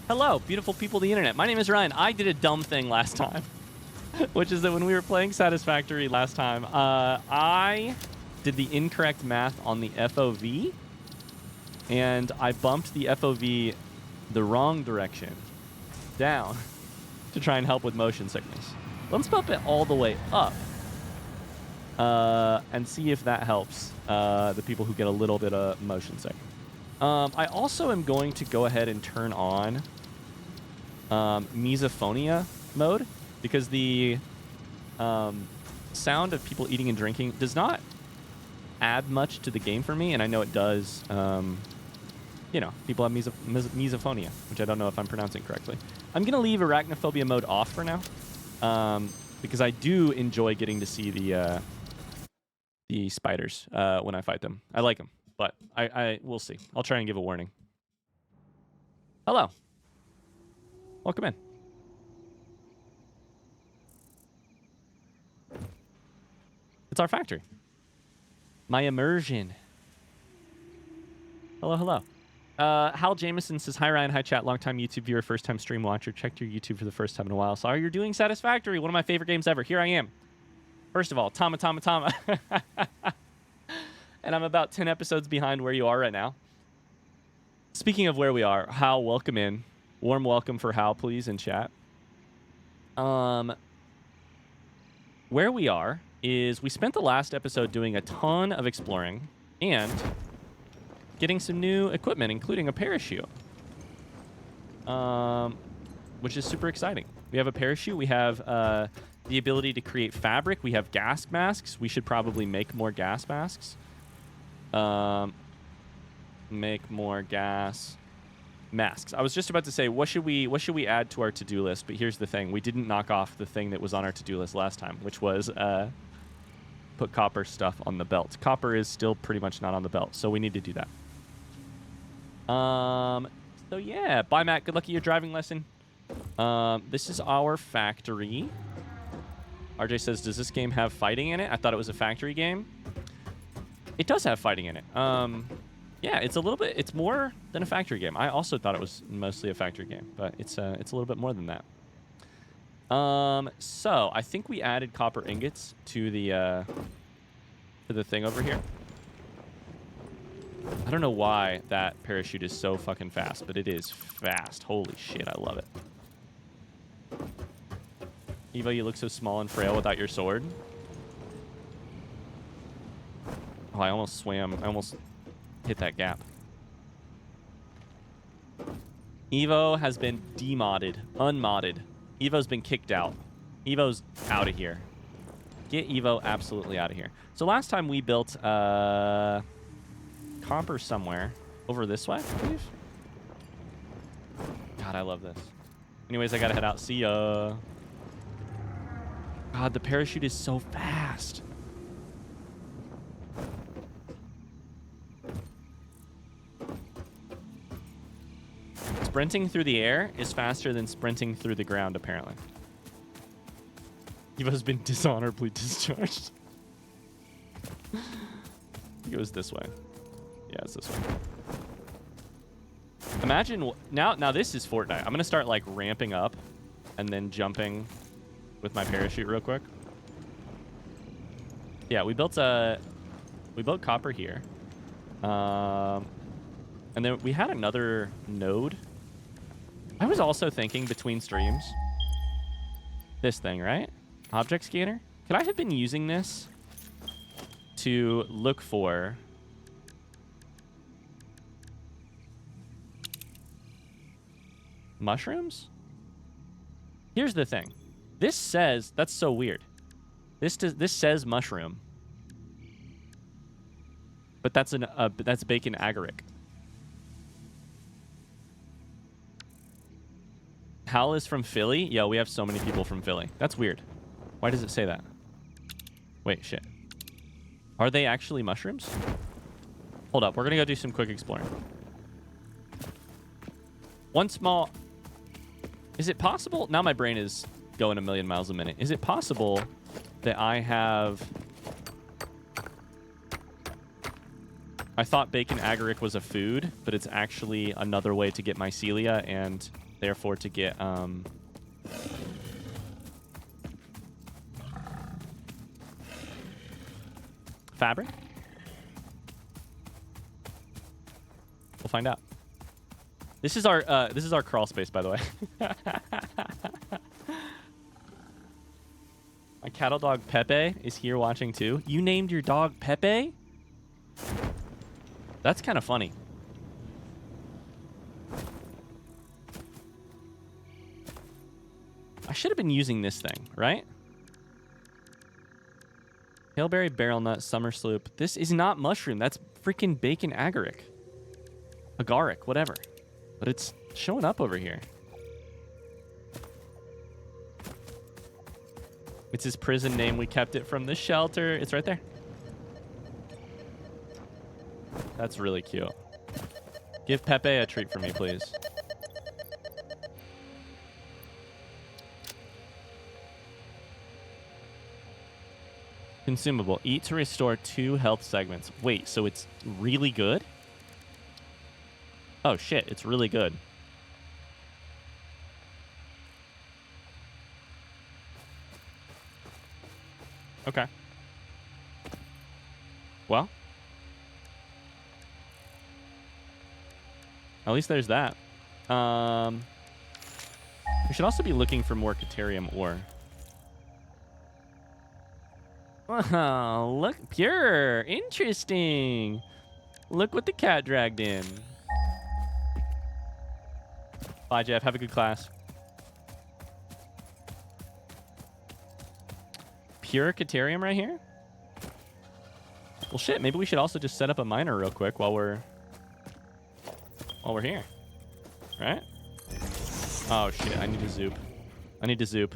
Hello, beautiful people of the internet. My name is Ryan. I did a dumb thing last time, which is that when we were playing Satisfactory last time, I did the incorrect math on the FOV, and I bumped the FOV the wrong direction down to try and help with motion sickness. Let's bump it all the way up and see if that helps the people who get a little bit of motion sick. I also am going to go ahead and turn on misophonia mode, because the sound of people eating and drinking does not add much to the game for me, and I know it does. You know, people have misophonia, which I don't know if I'm pronouncing correctly. I'm going to leave arachnophobia mode off for now, because I do enjoy getting to see the spiders when I fight them. I like them, but we'll see. I'll try and give a warning. Hello. Welcome in. It's our factory. My immersion. Hello, hello. Hal Jameson says, hi, Ryan. Hi, chat. Long-time YouTube viewer, first-time stream watcher. Checked your YouTube for the first time in a while. Sorry you're doing Satisfactory. One of my favorite games ever. Here I am. First of all, Tama. And I'm about 10 episodes behind where you are right now. Speaking of where we are, Hal, welcome in. Warm welcome for Hal, please, in chat. Where we are is we spent the last episode doing a ton of exploring and getting some new equipment, including a parachute, which is super exciting. We have a parachute. We have the ability to create fabric. We have gas masks. We should probably make more gas masks. Make more gas masks. I was just about to say, what should we add to our to-do list? But here's the thing: we didn't knock off the thing that was on our to-do list last time, which was put copper stuff on the belt. Copper is still pretty much not on the belt, so we need to do that. So yeah, bye Matt. Good luck at your driving lesson. This is our factory. RJ says, does this game have fighting in it? I thought it was a factory game. It does have fighting in it. Yeah, it's a little bit. It's more than a factory game. I also thought it was mostly a factory game, but it's a little bit more than that. So I think we added copper ingots to the thing over here. I don't know why that parachute is so fucking fast, but it is fast. Holy shit, I love it. Evo, you look so small and frail without your sword. Oh, I almost swam. I almost hit that gap. Evo has been demodded, unmodded. Evo's been kicked out. Evo's out of here. Get Evo absolutely out of here. So last time we built copper somewhere over this way, I believe. God, I love this. Anyways, I gotta head out. See ya. God, the parachute is so fast. Sprinting through the air is faster than sprinting through the ground, apparently. Evo's been dishonorably discharged. It goes this way. Yeah, it's this way. Imagine now this is Fortnite. I'm gonna start like ramping up and then jumping with my parachute real quick. Yeah, we built copper here. And then we had another node. I was also thinking between streams. This thing, right? Object scanner. Could I have been using this to look for mushrooms? Here's the thing. This says, that's so weird. This says mushroom. But that's bacon agaric. Hal is from Philly? Yo, we have so many people from Philly. That's weird. Why does it say that? Wait, shit. Are they actually mushrooms? Hold up. We're going to go do some quick exploring. One small... Is it possible? Now my brain is going a million miles a minute. Is it possible that I have... I thought bacon agaric was a food, but it's actually another way to get mycelia and therefore to get fabric. We'll find out. This is our crawl space, by the way. My cattle dog Pepe is here watching too. You named your dog Pepe? That's kind of funny. I should have been using this thing, right? Hailberry, barrel nut, summer sloop. This is not mushroom. That's freaking bacon agaric. Agaric, whatever. But it's showing up over here. It's his prison name. We kept it from the shelter. It's right there. That's really cute. Give Pepe a treat for me, please. Consumable. Eat to restore 2 health segments. Wait, so it's really good? Oh, shit. It's really good. Okay. Well. At least there's that. We should also be looking for more Caterium ore. Oh, look. Pure. Interesting. Look what the cat dragged in. Bye, Jeff. Have a good class. Pure Caterium right here? Well, shit. Maybe we should also just set up a miner real quick while we're here. Right? Oh, shit. I need to zoop. I need to zoop.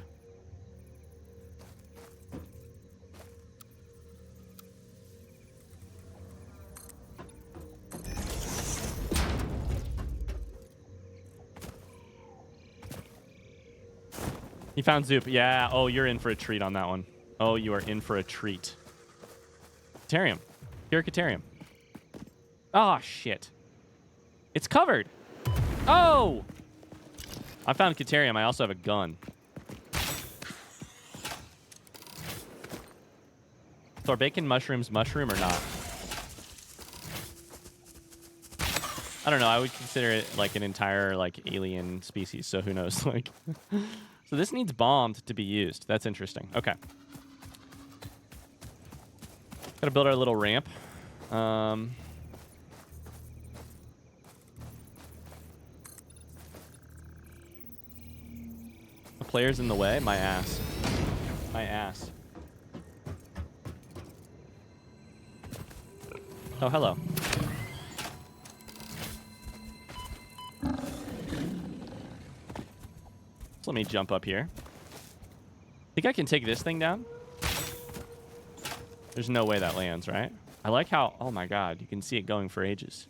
He found Zoop. Yeah. Oh, you're in for a treat on that one. Oh, you are in for a treat. Caterium. Pure Caterium. Oh, shit. It's covered. Oh! I found Caterium. I also have a gun. So are bacon mushrooms mushroom or not? I don't know. I would consider it like an entire like alien species. So who knows? Like, so this needs bombed to be used. That's interesting. Okay. Gotta build our little ramp. The player's in the way. My ass. My ass. Oh, hello. So let me jump up here. Think I can take this thing down? There's no way that lands, right? I like how... Oh, my God. You can see it going for ages.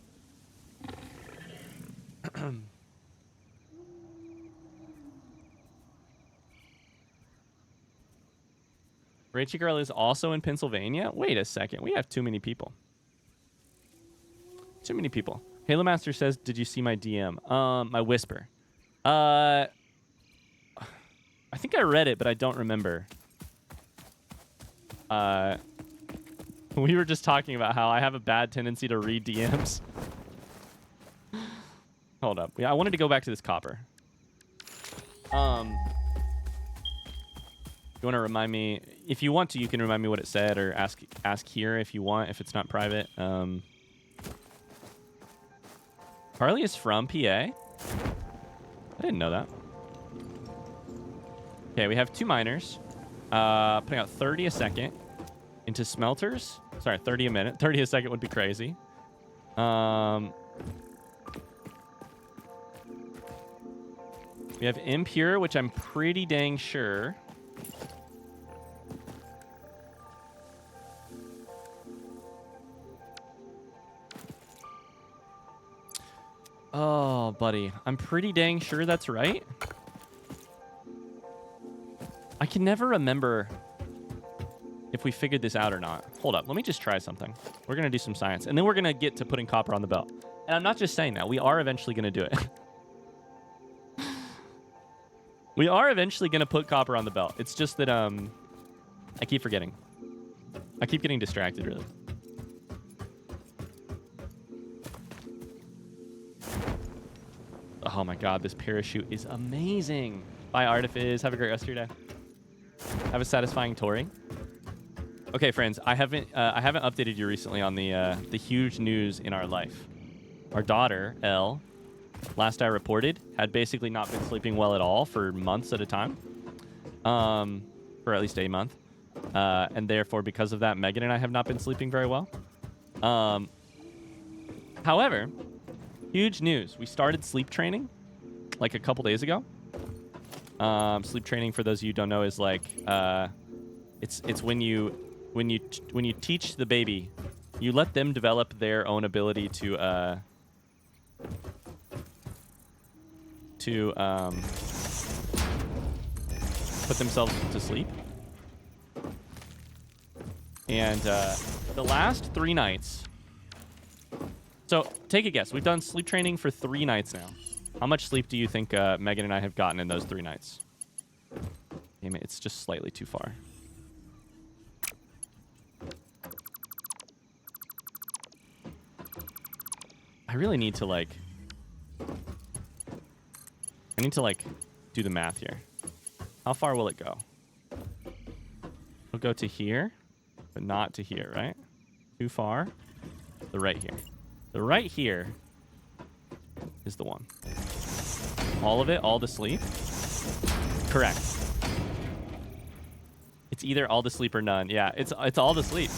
Rachel Girl is also in Pennsylvania? Wait a second. We have too many people. Too many people. Halo Master says, did you see my DM? My whisper. I think I read it, but I don't remember. We were just talking about how I have a bad tendency to read DMs. Hold up. Yeah, I wanted to go back to this copper. You want to remind me? If you want to, you can remind me what it said, or ask here if you want, if it's not private. Carly is from PA. I didn't know that. Okay, we have 2 miners. Putting out 30 a second into smelters. Sorry, 30 a minute. 30 a second would be crazy. We have impure, which I'm pretty dang sure. Oh, buddy. I'm pretty dang sure that's right. I can never remember if we figured this out or not. Hold up. Let me just try something. We're going to do some science. And then we're going to get to putting copper on the belt. And I'm not just saying that. We are eventually going to do it. We are eventually going to put copper on the belt. It's just that I keep forgetting. I keep getting distracted, really. Oh my god, this parachute is amazing. Bye, Artifice. Have a great rest of your day. Have a satisfying touring. Okay, friends, I haven't updated you recently on the huge news in our life. Our daughter, Elle, last I reported, had basically not been sleeping well at all for months at a time. For at least a month. And therefore, because of that, Megan and I have not been sleeping very well. However, huge news. We started sleep training like a couple days ago. Sleep training, for those of you who don't know, is like it's when you teach the baby, you let them develop their own ability to put themselves to sleep. And the last 3 nights. So take a guess. We've done sleep training for 3 nights now. How much sleep do you think Megan and I have gotten in those 3 nights? Damn it, it's just slightly too far. I really need to like... I need to like do the math here. How far will it go? It'll go to here, but not to here, right? Too far. The right here. The right here is the one. All of it, all to sleep? Correct. It's either all to sleep or none. Yeah, it's all to sleep.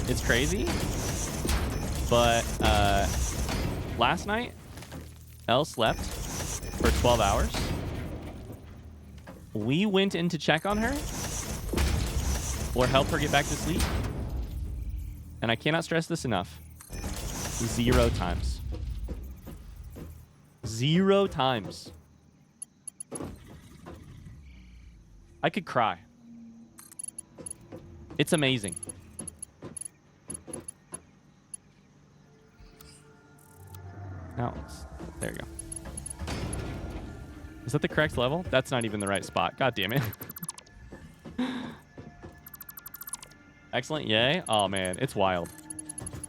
It's crazy. But last night, Elle slept for 12 hours. We went in to check on her or help her get back to sleep. And I cannot stress this enough. 0 times. 0 times. I could cry. It's amazing. Now, there you go. Is that the correct level? That's not even the right spot. God damn it. Excellent. Yay. Oh, man. It's wild.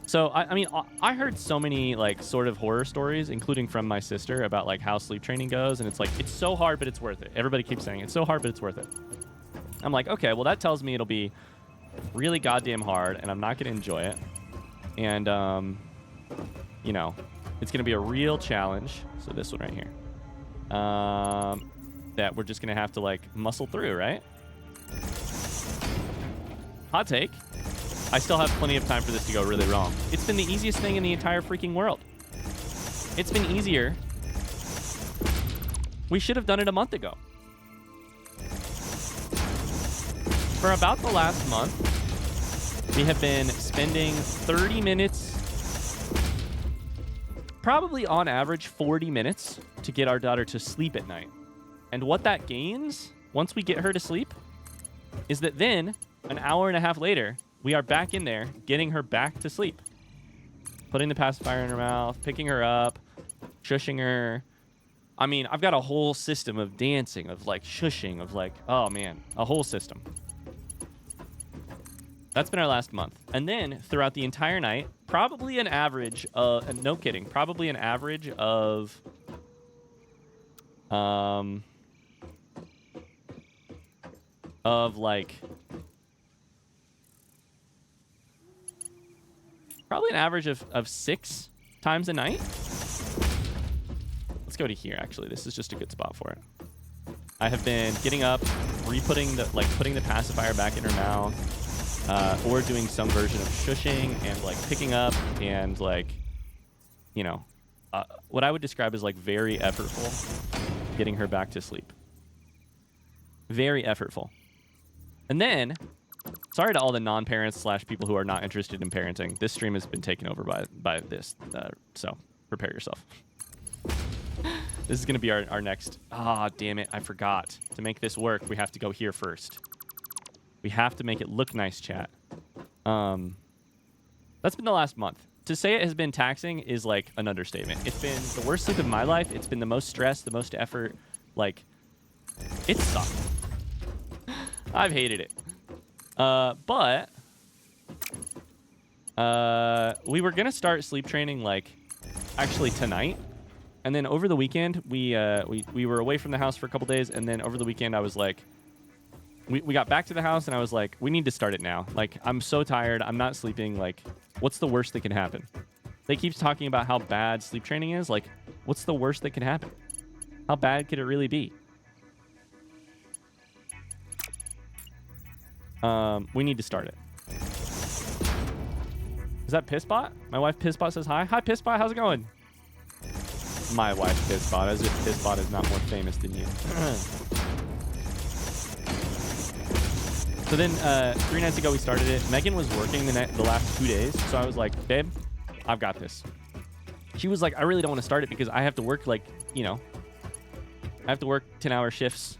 So, I mean, I heard so many, like, sort of horror stories, including from my sister, about, like, how sleep training goes. And it's like, it's so hard, but it's worth it. Everybody keeps saying it's so hard, but it's worth it. I'm like, okay, well, that tells me it'll be really goddamn hard, and I'm not going to enjoy it. And, you know, it's going to be a real challenge. So this one right here. That we're just going to have to, like, muscle through, right? Hot take. I still have plenty of time for this to go really wrong. It's been the easiest thing in the entire freaking world. It's been easier. We should have done it a month ago. For about the last month, we have been spending 30 minutes, probably on average 40 minutes, to get our daughter to sleep at night. And what that gains, once we get her to sleep, is that then, an hour and a half later, we are back in there, getting her back to sleep. Putting the pacifier in her mouth, picking her up, shushing her. I mean, I've got a whole system of dancing, of like shushing, of like, oh man, a whole system. That's been our last month. And then throughout the entire night, probably an average of, no kidding, probably an average of, like, probably an average of 6 times a night. Let's go to here, actually. This is just a good spot for it. I have been getting up, putting the pacifier back in her mouth, or doing some version of shushing and, like, picking up and, like, you know, what I would describe as, like, very effortful getting her back to sleep. Very effortful. And then, sorry to all the non-parents / people who are not interested in parenting. This stream has been taken over by this, so prepare yourself. This is going to be our next... Ah, damn it, I forgot. To make this work, we have to go here first. We have to make it look nice, chat. That's been the last month. to say it has been taxing is like an understatement. It's been the worst sleep of my life. It's been the most stress, the most effort. Like, it sucked. I've hated it. But we were gonna start sleep training like actually tonight, and then over the weekend we were away from the house for a couple days, and then over the weekend I was like, we got back to the house and I was like, we need to start it now. Like, I'm so tired. I'm not sleeping. Like, what's the worst that can happen? They keep talking about how bad sleep training is. Like, what's the worst that can happen? How bad could it really be? We need to start it. Is that Pissbot? My wife Pissbot says hi. Hi, Pissbot. How's it going? My wife Pissbot, as if Pissbot is not more famous than you. So then 3 nights ago we started it. Megan was working the last 2 days, so I was like, babe, I've got this. She was like, I really don't want to start it because I have to work I have to work 10-hour shifts.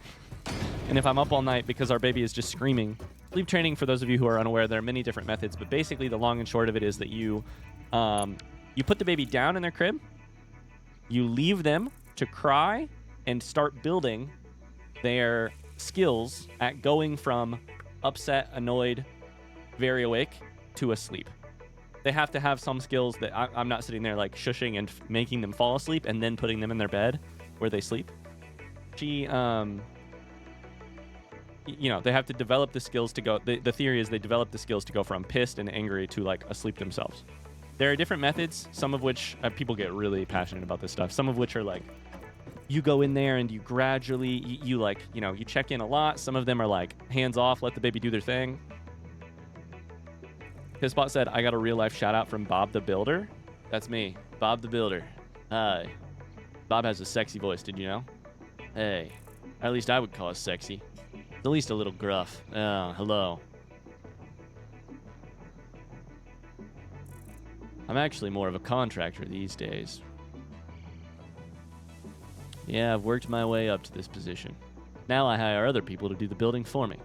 And if I'm up all night because our baby is just screaming. Sleep training, for those of you who are unaware, there are many different methods, but basically the long and short of it is that you put the baby down in their crib, you leave them to cry and start building their skills at going from upset, annoyed, very awake to asleep. They have to have some skills that I'm not sitting there like shushing and making them fall asleep and then putting them in their bed where they sleep. They have to develop the skills to go. The theory is they develop the skills to go from pissed and angry to like asleep themselves. There are different methods, some of which people get really passionate about this stuff. Some of which are like, you go in there and you gradually, you check in a lot. Some of them are like hands off, let the baby do their thing. Pissbot said, I got a real life shout out from Bob the Builder. That's me, Bob the Builder. Hi. Bob has a sexy voice, did you know? Hey, at least I would call it sexy. At least a little gruff. Oh, hello. I'm actually more of a contractor these days. Yeah, I've worked my way up to this position. Now I hire other people to do the building for me.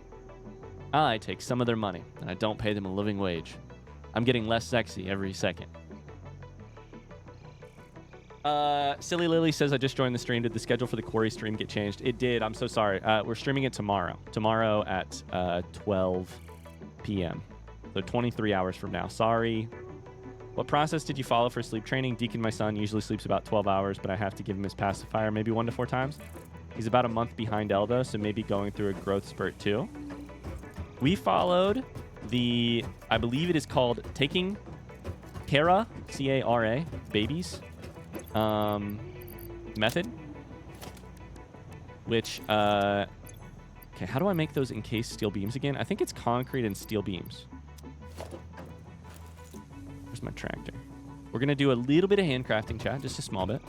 I take some of their money, and I don't pay them a living wage. I'm getting less sexy every second. Silly Lily says, I just joined the stream. Did the schedule for the Quarry stream get changed? It did. I'm so sorry. We're streaming it tomorrow. Tomorrow at 12 p.m. So 23 hours from now. Sorry. What process did you follow for sleep training? Deacon, my son, usually sleeps about 12 hours, but I have to give him his pacifier maybe 1 to 4 times. He's about a month behind Eldo, so maybe going through a growth spurt too. We followed I believe it is called Taking Cara, C-A-R-A, babies. Method, which okay, how do I make those encased steel beams again? I think it's concrete and steel beams. Where's my tractor? We're gonna do a little bit of handcrafting, chat, just a small bit.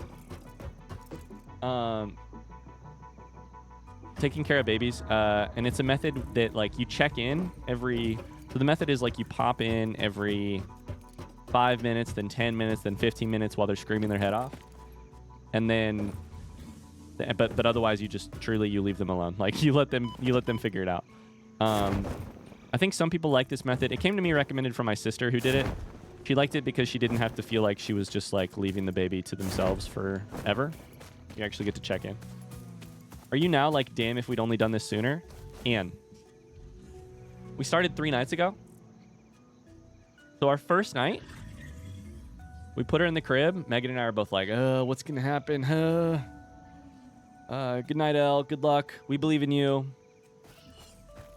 Taking care of babies, and it's a method that like you check in so the method is like you pop in every 5 minutes, then 10 minutes, then 15 minutes while they're screaming their head off. And then, but otherwise you just truly, you leave them alone. Like you let them figure it out. I think some people like this method. It came to me recommended from my sister who did it. She liked it because she didn't have to feel like she was just like leaving the baby to themselves forever. You actually get to check in. Are you now like, damn, if we'd only done this sooner? Ian, we started 3 nights ago. So our first night, we put her in the crib. Megan and I are both like, what's going to happen? Good night, Elle. Good luck. We believe in you.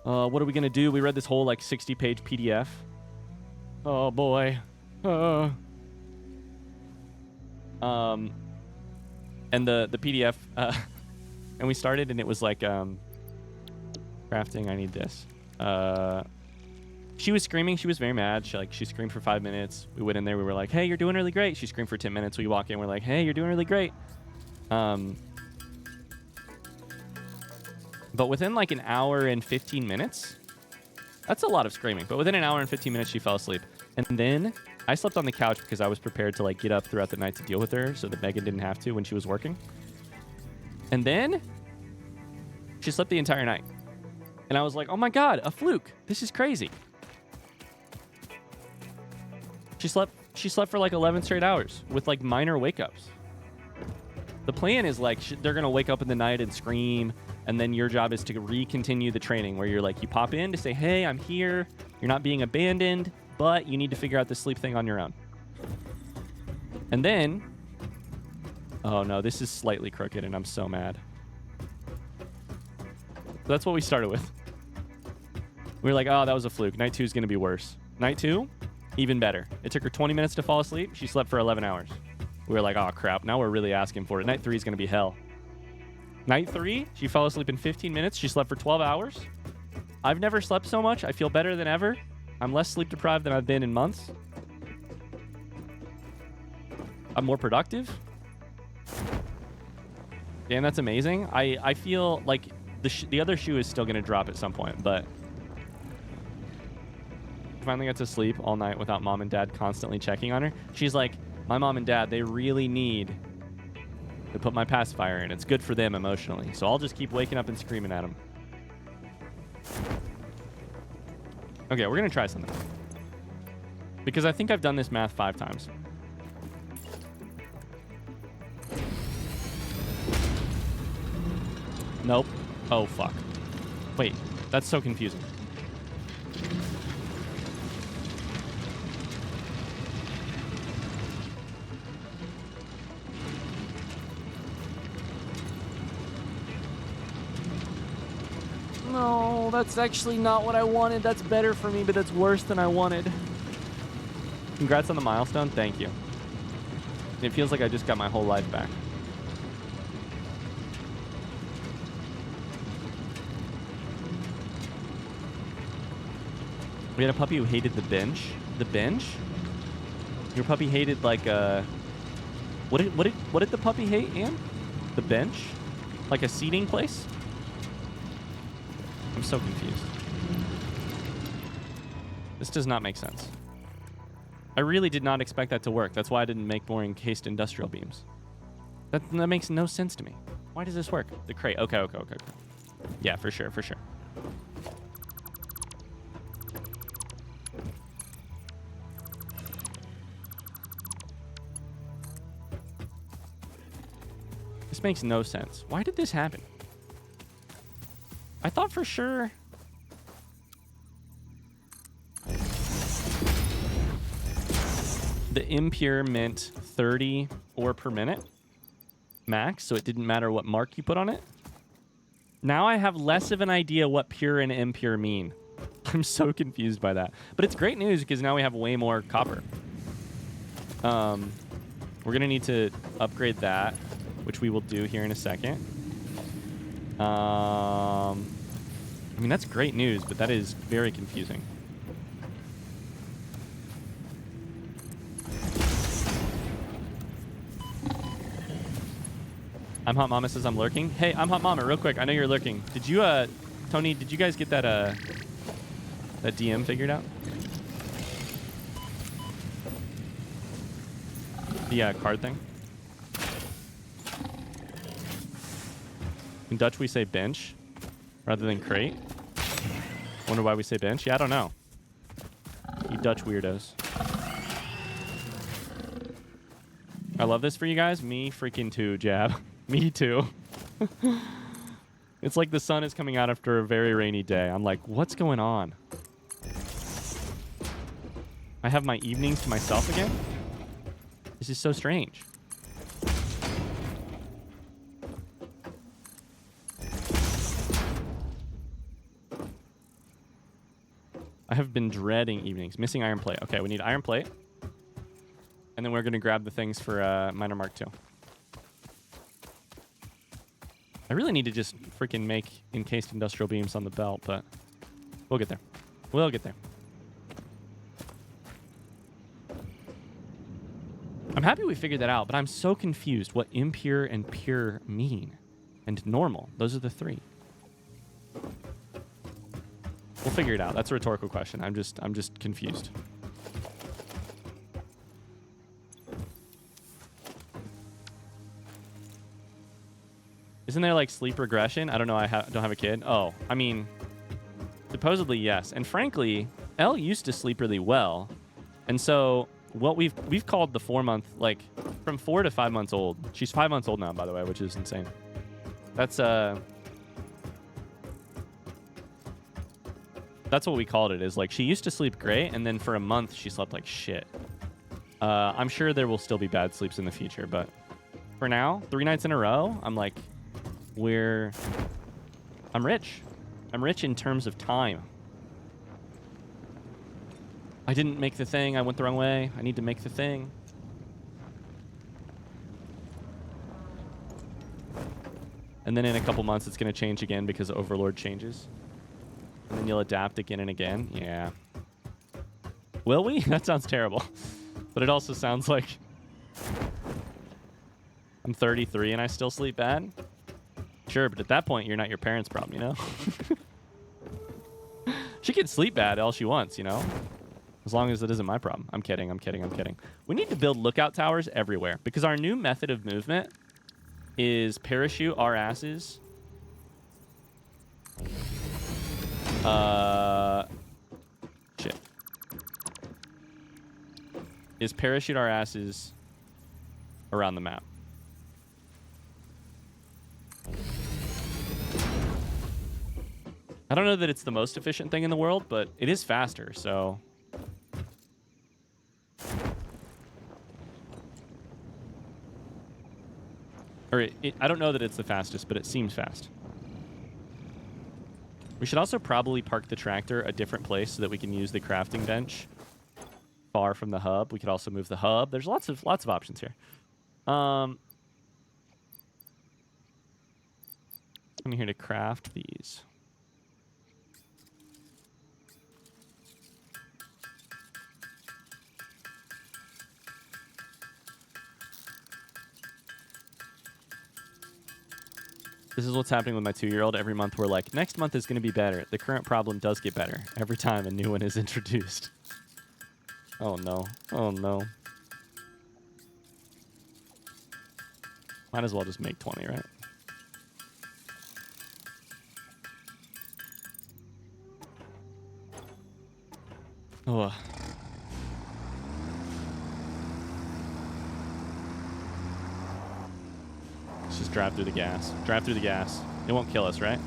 What are we going to do? We read this whole like 60-page PDF. Oh, boy. And the PDF, and we started, and it was like, crafting, I need this. She was screaming. She was very mad. She screamed for 5 minutes. We went in there. We were like, hey, you're doing really great. She screamed for 10 minutes. We walk in. We're like, hey, you're doing really great. But within like an hour and 15 minutes, that's a lot of screaming. But within an hour and 15 minutes, she fell asleep. And then I slept on the couch because I was prepared to like get up throughout the night to deal with her so that Megan didn't have to when she was working. And then she slept the entire night. And I was like, oh my God, a fluke. This is crazy. She slept She slept for like 11 straight hours with like minor wake-ups. The plan is like they're going to wake up in the night and scream, and then your job is to re-continue the training where you're like, you pop in to say, hey, I'm here. You're not being abandoned, but you need to figure out the sleep thing on your own. And then, oh no, this is slightly crooked and I'm so mad. So that's what we started with. We were like, oh, that was a fluke. Night 2 is going to be worse. Night 2, even better. It took her 20 minutes to fall asleep. She slept for 11 hours. We were like, oh, crap. Now we're really asking for it. Night 3 is going to be hell. Night 3, she fell asleep in 15 minutes. She slept for 12 hours. I've never slept so much. I feel better than ever. I'm less sleep deprived than I've been in months. I'm more productive. Damn, that's amazing. I feel like the other shoe is still going to drop at some point, but finally got to sleep all night without mom and dad constantly checking on her. She's like, my mom and dad, they really need to put my pacifier in. It's good for them emotionally. So I'll just keep waking up and screaming at them. Okay, we're going to try something. Because I think I've done this math 5 times. Nope. Oh, fuck. Wait, that's so confusing. No, that's actually not what I wanted. That's better for me, but that's worse than I wanted. Congrats on the milestone. Thank you. It feels like I just got my whole life back. We had a puppy who hated the bench. The bench? Your puppy hated like what did the puppy hate, Ann? The bench? Like a seating place? I'm so confused. This does not make sense. I really did not expect that to work. That's why I didn't make more encased industrial beams. That makes no sense to me. Why does this work? The crate. Okay. Yeah, for sure. This makes no sense. Why did this happen? I thought for sure... the impure meant 30 ore per minute max, so it didn't matter what mark you put on it. Now I have less of an idea what pure and impure mean. I'm so confused by that. But it's great news because now we have way more copper. We're going to need to upgrade that, which we will do here in a second. I mean, that's great news, but that is very confusing. I'm Hot Mama says I'm lurking. Hey, I'm Hot Mama, real quick. I know you're lurking. Did you, Tony, did you guys get that, that DM figured out? The card thing? In Dutch, we say bench rather than crate. Wonder why we say bench? Yeah, I don't know. You Dutch weirdos. I love this for you guys. Me freaking too, Jab. Me too. It's like the sun is coming out after a very rainy day. I'm like, what's going on? I have my evenings to myself again? This is so strange. I have been dreading evenings. Missing iron plate. Okay, we need iron plate. And then we're going to grab the things for Miner Mark II. I really need to just freaking make encased industrial beams on the belt, but we'll get there. We'll get there. I'm happy we figured that out, but I'm so confused what impure and pure mean. And normal. Those are the 3. We'll figure it out. That's a rhetorical question. I'm just confused. Isn't there like sleep regression? I don't know. I don't have a kid. Oh, I mean, supposedly yes. And frankly, Elle used to sleep really well. And so what we've called the 4-month, like from 4 to 5 months old. She's 5 months old now, by the way, which is insane. That's what we called it, is like she used to sleep great, and then for a month she slept like shit. I'm sure there will still be bad sleeps in the future, but for now, 3 nights in a row, I'm like, I'm rich. I'm rich in terms of time. I didn't make the thing. I went the wrong way. I need to make the thing. And then in a couple months, it's going to change again because Overlord changes. And then you'll adapt again and again. Yeah. Will we? That sounds terrible. But it also sounds like I'm 33 and I still sleep bad. Sure, but at that point, you're not your parents' problem, you know? She can sleep bad all she wants, you know? As long as it isn't my problem. I'm kidding, I'm kidding, I'm kidding. We need to build lookout towers everywhere because our new method of movement is parachute our asses. Shit. Is parachute our asses around the map. I don't know that it's the most efficient thing in the world, but it is faster, so... Or I don't know that it's the fastest, but it seems fast. We should also probably park the tractor a different place so that we can use the crafting bench far from the hub. We could also move the hub. There's lots of options here. I'm here to craft these. This is what's happening with my 2-year-old. Every month we're like, next month is going to be better. The current problem does get better every time a new one is introduced. Oh no. Oh no. Might as well just make 20, right? Oh. Let's just drive through the gas. Drive through the gas. It won't kill us, right?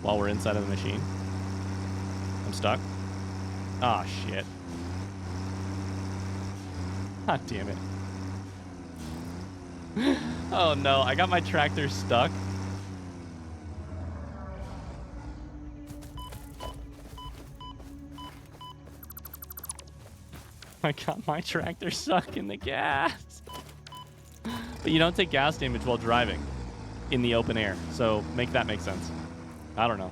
While we're inside of the machine. I'm stuck. Ah, shit. God damn it. Oh no, I got my tractor stuck. I got my tractor stuck in the gas. But you don't take gas damage while driving in the open air, so make that make sense. I don't know.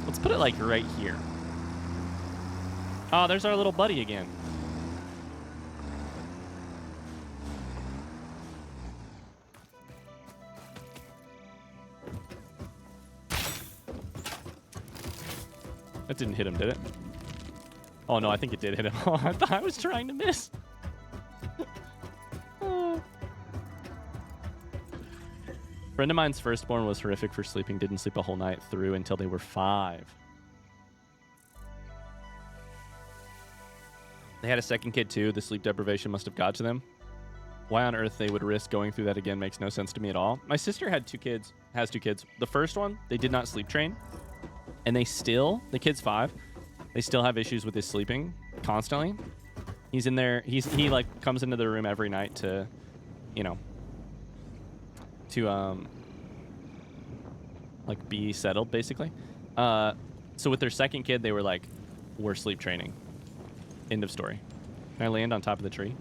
Let's put it like right here. Oh, there's our little buddy again. That didn't hit him, did it? Oh, no, I think it did hit him. Oh, I thought I was trying to miss. Friend of mine's firstborn was horrific for sleeping. Didn't sleep a whole night through until they were 5. They had a second kid, too. The sleep deprivation must have got to them. Why on earth they would risk going through that again makes no sense to me at all. My sister had 2 kids, has 2 kids. The first one, they did not sleep train. And they still, the kid's 5, they still have issues with his sleeping constantly. He's in there, he like comes into the room every night to, you know, to like be settled basically. So with their second kid, they were like, we're sleep training. End of story. Can I land on top of the tree?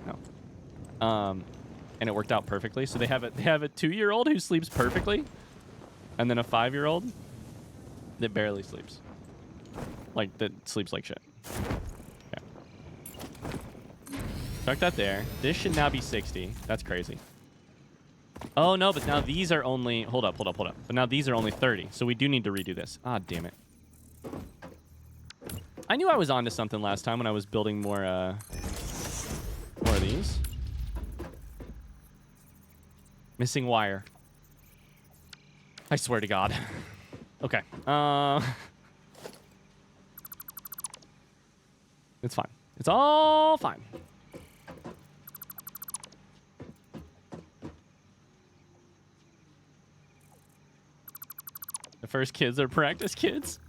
No. And it worked out perfectly. So they have a 2-year-old who sleeps perfectly, and then a 5-year-old that barely sleeps. Like, that sleeps like shit. Okay. Tuck that there. This should now be 60. That's crazy. Oh, no, but now these are only... Hold up. But now these are only 30, so we do need to redo this. Ah, damn it. I knew I was onto something last time when I was building more of these. Missing wire. I swear to God. Okay. It's fine. It's all fine. The first kids are practice kids.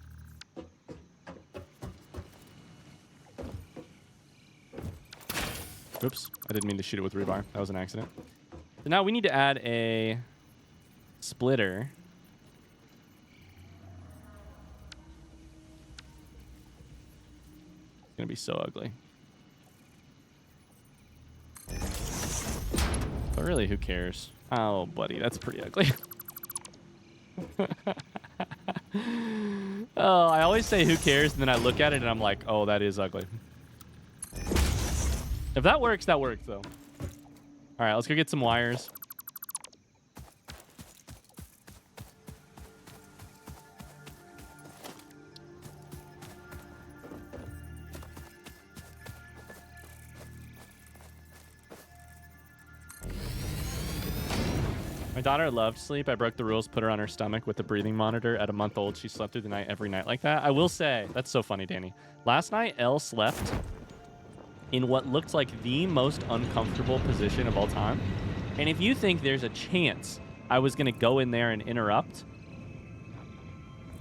Oops. I didn't mean to shoot it with rebar. That was an accident. So now we need to add a splitter. It's going to be so ugly. But really, who cares? Oh, buddy, that's pretty ugly. Oh, I always say who cares, and then I look at it and I'm like, oh, that is ugly. If that works, though. All right, let's go get some wires. My daughter loved sleep. I broke the rules, put her on her stomach with the breathing monitor. At a month old, she slept through the night every night like that. I will say, that's so funny, Danny. Last night, Elle slept in what looked like the most uncomfortable position of all time. And if you think there's a chance I was going to go in there and interrupt,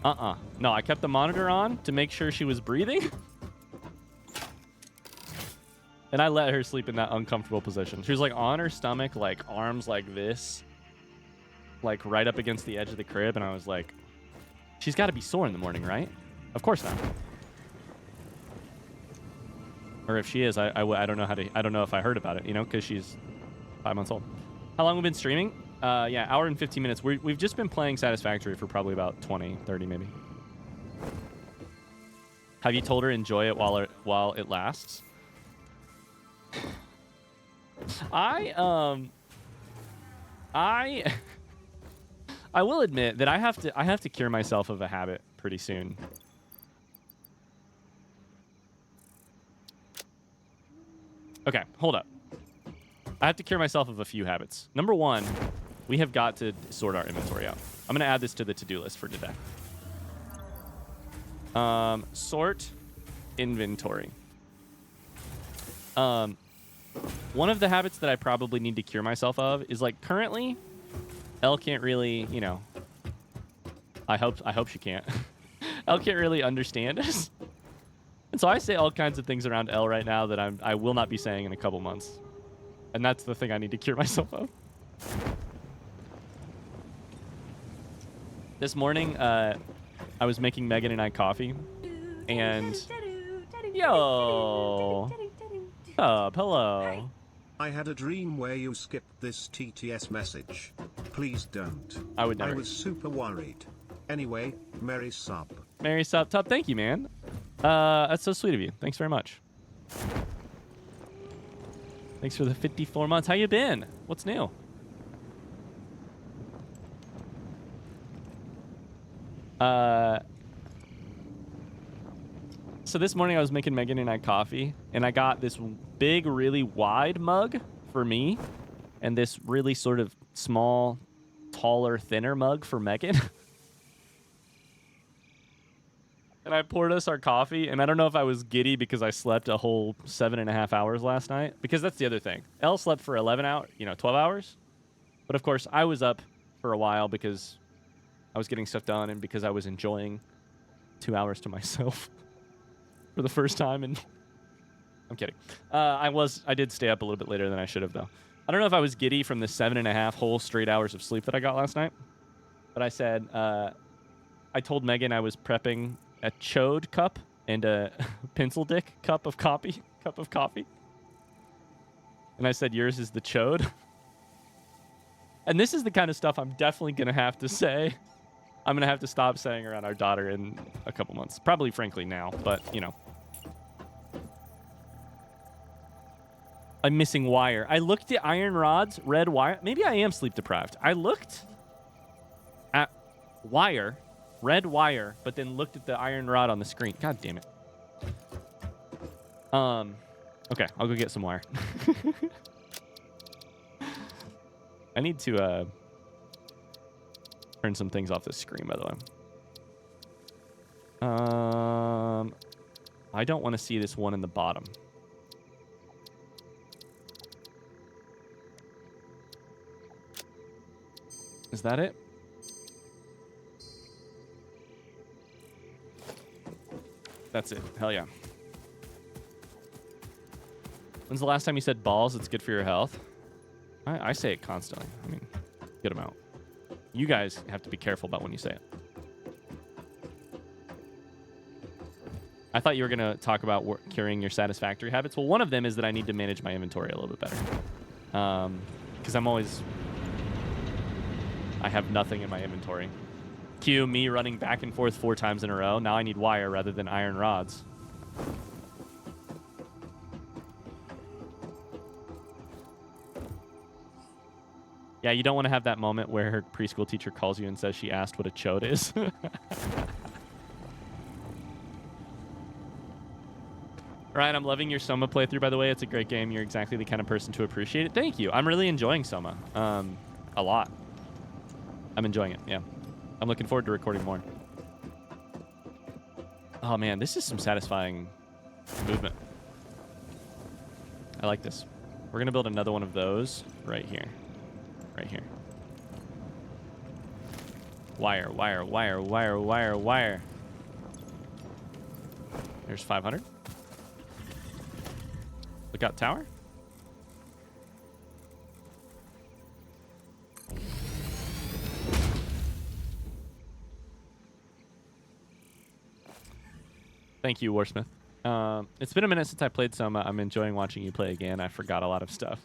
no, I kept the monitor on to make sure she was breathing. And I let her sleep in that uncomfortable position. She was like on her stomach, like arms like this, like right up against the edge of the crib. And I was like, she's got to be sore in the morning, right? Of course not. Or if she is, I don't know how to, I don't know if I heard about it, you know, because she's 5 months old. How long have we been streaming? Yeah, hour and 15 minutes. We've just been playing Satisfactory for probably about 20, 30 maybe. Have you told her enjoy it while it lasts? I will admit that I have to cure myself of a habit pretty soon. Okay, hold up. I have to cure myself of a few habits. Number one, we have got to sort our inventory out. I'm going to add this to the to-do list for today. Sort inventory. One of the habits that I probably need to cure myself of is, like, currently, Elle can't really, you know, I hope she can't. Elle can't really understand us. And so I say all kinds of things around Elle right now that I will not be saying in a couple months. And that's the thing I need to cure myself of. This morning, I was making Megan and I coffee. And... Yo! Hello. I had a dream where you skipped this TTS message. Please don't. I would never. I was super worried. Anyway, Merry sub. Merry sub. Tub, thank you, man. That's so sweet of you. Thanks very much. Thanks for the 54 months. How you been? What's new? So this morning I was making Megan and I coffee, and I got this big, really wide mug for me, and this really sort of small, taller, thinner mug for Megan. And I poured us our coffee, and I don't know if I was giddy because I slept a whole 7.5 hours last night, because that's the other thing. Elle slept for 11 hours, 12 hours. But of course, I was up for a while because I was getting stuff done and because I was enjoying 2 hours to myself for the first time. And I'm kidding. I did stay up a little bit later than I should have, though. I don't know if I was giddy from the 7.5 whole straight hours of sleep that I got last night, but I said, I told Megan I was prepping a chode cup and a pencil dick cup of coffee. And I said, yours is the chode. And this is the kind of stuff I'm definitely going to have to say. I'm going to have to stop saying around our daughter in a couple months. Probably, frankly, now, but, you know. I'm missing wire. I looked at iron rods, red wire. Maybe I am sleep deprived. I looked at wire, red wire, but then looked at the iron rod on the screen. God damn it. Okay, I'll go get some wire. I need to turn some things off the screen, by the way. I don't want to see this one in the bottom. Is that it? That's it. Hell yeah. When's the last time you said balls? It's good for your health. I say it constantly. I mean, good amount. You guys have to be careful about when you say it. I thought you were going to talk about curing your satisfactory habits. Well, one of them is that I need to manage my inventory a little bit better. Because I have nothing in my inventory. Cue me running back and forth 4 times in a row. Now I need wire rather than iron rods. Yeah, you don't want to have that moment where her preschool teacher calls you and says she asked what a chode is. Ryan, I'm loving your Soma playthrough, by the way. It's a great game. You're exactly the kind of person to appreciate it. Thank you. I'm really enjoying Soma. A lot. I'm enjoying it, yeah. I'm looking forward to recording more. Oh, man, this is some satisfying movement. I like this. We're going to build another one of those right here. Right here. Wire, wire, wire, wire, wire, wire. There's 500. Lookout tower. Thank you, Warsmith. It's been a minute since I played Soma. I'm enjoying watching you play again. I forgot a lot of stuff.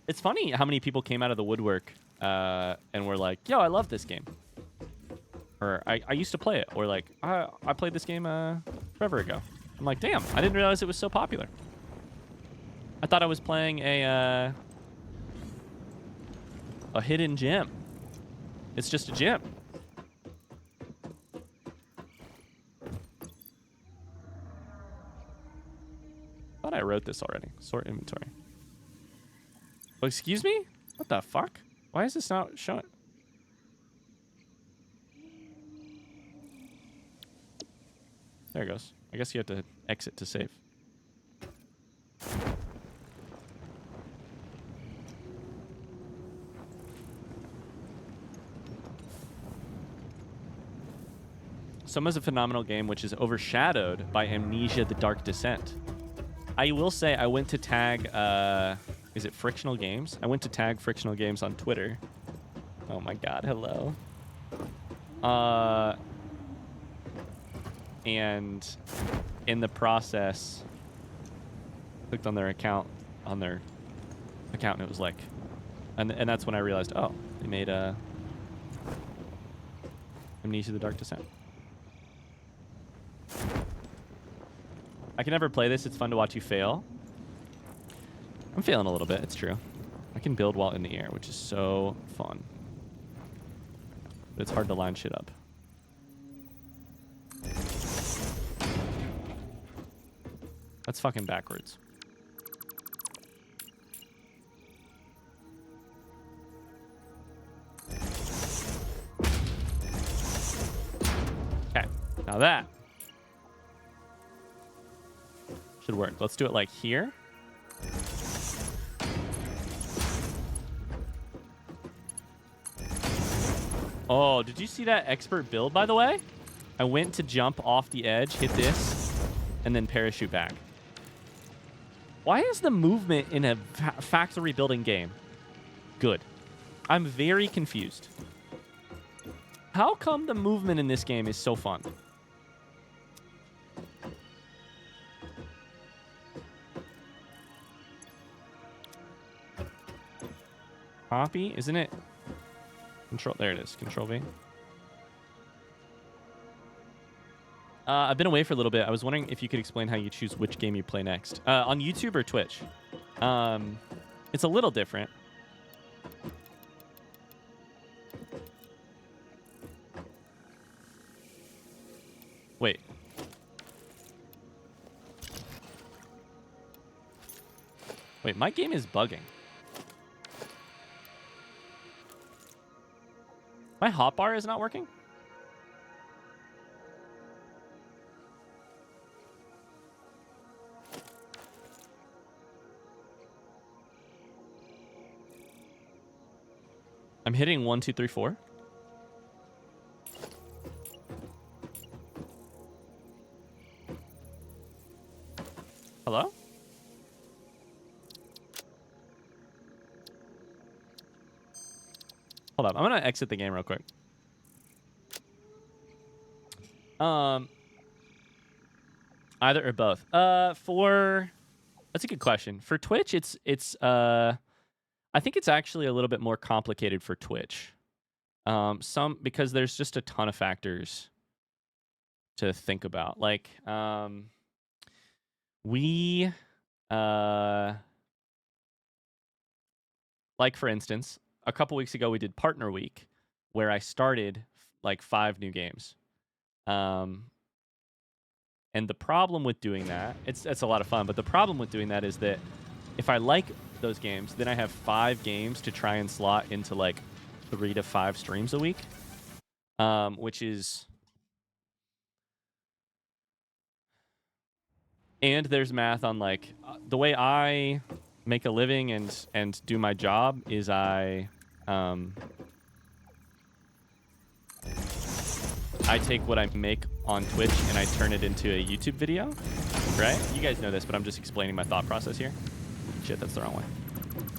It's funny how many people came out of the woodwork and were like, yo, I love this game. Or I used to play it. Or like, I played this game forever ago. I'm like, damn, I didn't realize it was so popular. I thought I was playing a hidden gem. It's just a gem. I thought I wrote this already. Sort inventory. Oh, excuse me? What the fuck? Why is this not showing? There it goes. I guess you have to exit to save. Soma's a phenomenal game which is overshadowed by Amnesia: The Dark Descent. I will say I went to tag, is it Frictional Games? I went to tag Frictional Games on Twitter. Oh my god, hello. And in the process, clicked on their account, and it was like, and that's when I realized, oh, they made Amnesia: The Dark Descent. I can never play this. It's fun to watch you fail. I'm failing a little bit. It's true. I can build while in the air, which is so fun. But it's hard to line shit up. That's fucking backwards. Okay. Now that should work. Let's do it like here. Oh, did you see that expert build, by the way? I went to jump off the edge, hit this, and then parachute back. Why is the movement in a factory building game good? I'm very confused. How come the movement in this game is so fun? Copy, isn't it? Control, there it is. Control V. I've been away for a little bit. I was wondering if you could explain how you choose which game you play next. On YouTube or Twitch? It's a little different. Wait. Wait, my game is bugging. My hotbar is not working? I'm hitting 1, 2, 3, 4. Hello? Hold up. I'm going to exit the game real quick. Either or both. That's a good question. For Twitch, I think it's actually a little bit more complicated for Twitch. Because there's just a ton of factors to think about. Like, like for instance, a couple weeks ago we did Partner Week, where I started like 5 new games. And the problem with doing that, it's a lot of fun, but the problem with doing that is that if I like those games, then I have 5 games to try and slot into like 3 to 5 streams a week, which is... And there's math on like the way I make a living and do my job is I take what I make on Twitch and I turn it into a YouTube video, right? You guys know this, but I'm just explaining my thought process here. Shit, that's the wrong way.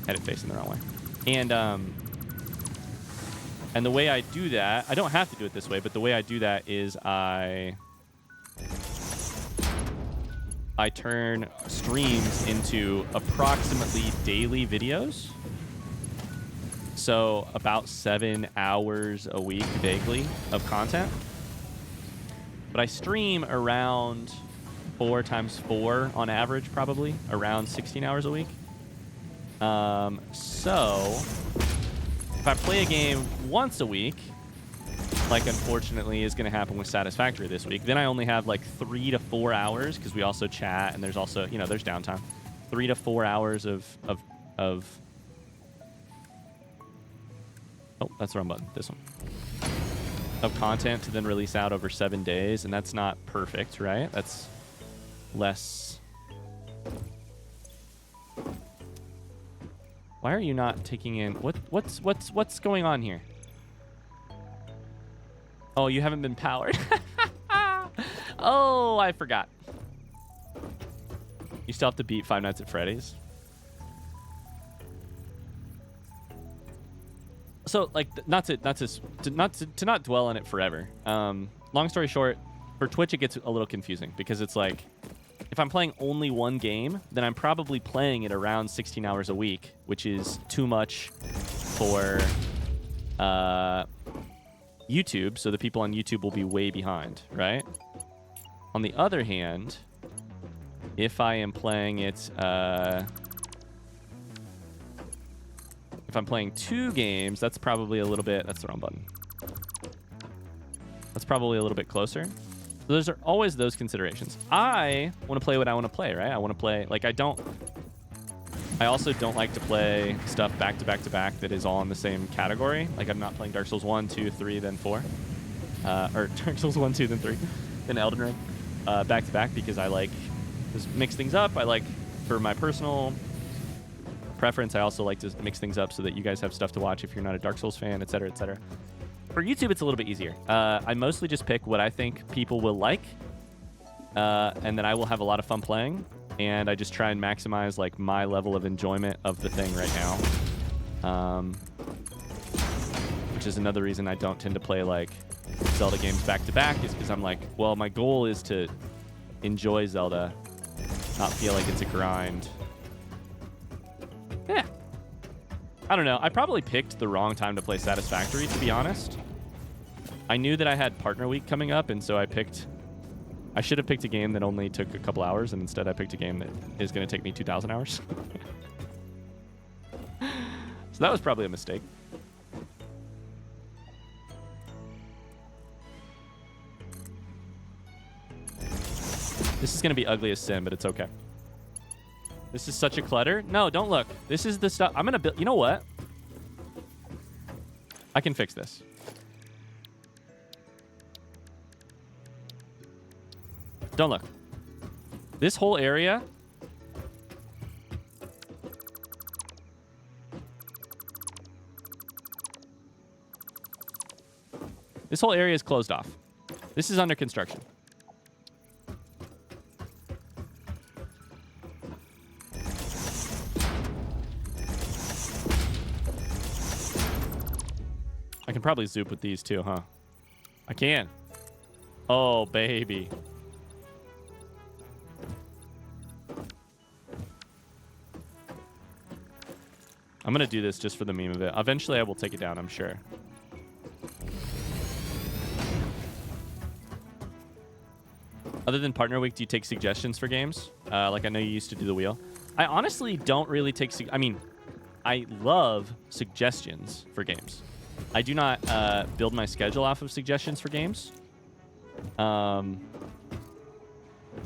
Had it facing the wrong way. And the way I do that, I don't have to do it this way, but the way I do that is I turn streams into approximately daily videos. So about 7 hours a week, vaguely, of content. But I stream around 4 times 4 on average, probably around 16 hours a week. So if I play a game once a week, like unfortunately is going to happen with Satisfactory this week, then I only have like 3 to 4 hours, because we also chat and there's also, you know, there's downtime. 3 to 4 hours of oh, that's the wrong button. This one. Of content to then release out over 7 days, and that's not perfect, right? That's less. Why are you not taking in what's going on here? Oh, you haven't been powered. Oh, I forgot. You still have to beat Five Nights at Freddy's. So, like, not to dwell on it forever. Long story short, for Twitch it gets a little confusing, because it's like, if I'm playing only one game, then I'm probably playing it around 16 hours a week, which is too much for YouTube, so the people on YouTube will be way behind, right? On the other hand, if I am playing it, if I'm playing 2 games, that's probably a little bit, that's the wrong button. That's probably a little bit closer. So those are always those considerations. I want to play what I want to play, right? I want to play, like, I also don't like to play stuff back to back to back that is all in the same category. Like, I'm not playing Dark Souls 1, 2, 3, then 4. Or Dark Souls 1, 2, then 3. Then Elden Ring. Back to back, because I like to mix things up. I like, for my personal preference, I also like to mix things up so that you guys have stuff to watch if you're not a Dark Souls fan, etc., etc. For YouTube, it's a little bit easier. I mostly just pick what I think people will like, and then I will have a lot of fun playing, and I just try and maximize like my level of enjoyment of the thing right now. Which is another reason I don't tend to play like Zelda games back to back, is because I'm like, well, my goal is to enjoy Zelda, not feel like it's a grind. Yeah. I don't know. I probably picked the wrong time to play Satisfactory, to be honest. I knew that I had Partner Week coming up, and so I should have picked a game that only took a couple hours, and instead I picked a game that is going to take me 2,000 hours. So that was probably a mistake. This is going to be ugly as sin, but it's okay. This is such a clutter. No, don't look. This is the stuff. I'm going to build. You know what? I can fix this. Don't look. This whole area. This whole area is closed off. This is under construction. I can probably zoop with these too, huh? I can. Oh, baby. I'm going to do this just for the meme of it. Eventually, I will take it down, I'm sure. Other than Partner Week, do you take suggestions for games? Like I know you used to do the wheel. I honestly don't really take... I mean, I love suggestions for games. I do not build my schedule off of suggestions for games.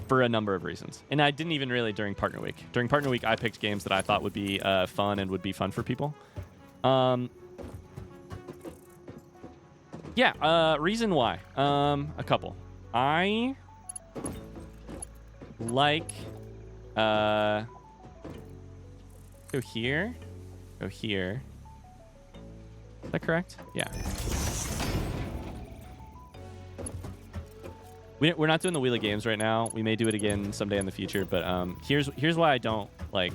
For a number of reasons. And I didn't even really during Partner Week. During Partner Week, I picked games that I thought would be fun and would be fun for people. Yeah, reason why. A couple. I like... go here. Go here. Is that correct? Yeah. We're not doing the Wheel of Games right now. We may do it again someday in the future, but here's why I don't like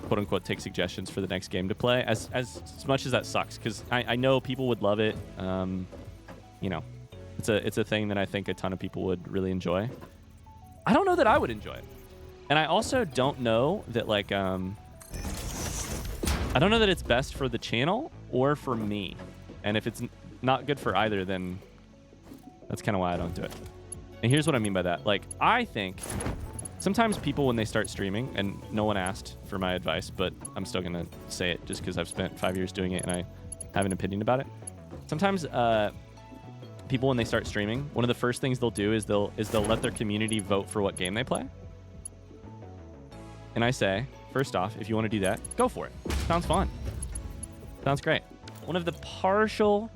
quote unquote take suggestions for the next game to play. As much as that sucks, because I know people would love it. You know, it's a thing that I think a ton of people would really enjoy. I don't know that I would enjoy it, and I also don't know that like I don't know that it's best for the channel or for me. And if it's not good for either, then that's kind of why I don't do it. And here's what I mean by that. Like, I think sometimes people, when they start streaming, and no one asked for my advice, but I'm still going to say it just because I've spent 5 years doing it and I have an opinion about it. Sometimes people, when they start streaming, one of the first things they'll do is they'll let their community vote for what game they play. And I say, first off, if you want to do that, go for it. Sounds fun. Sounds great. One of the partial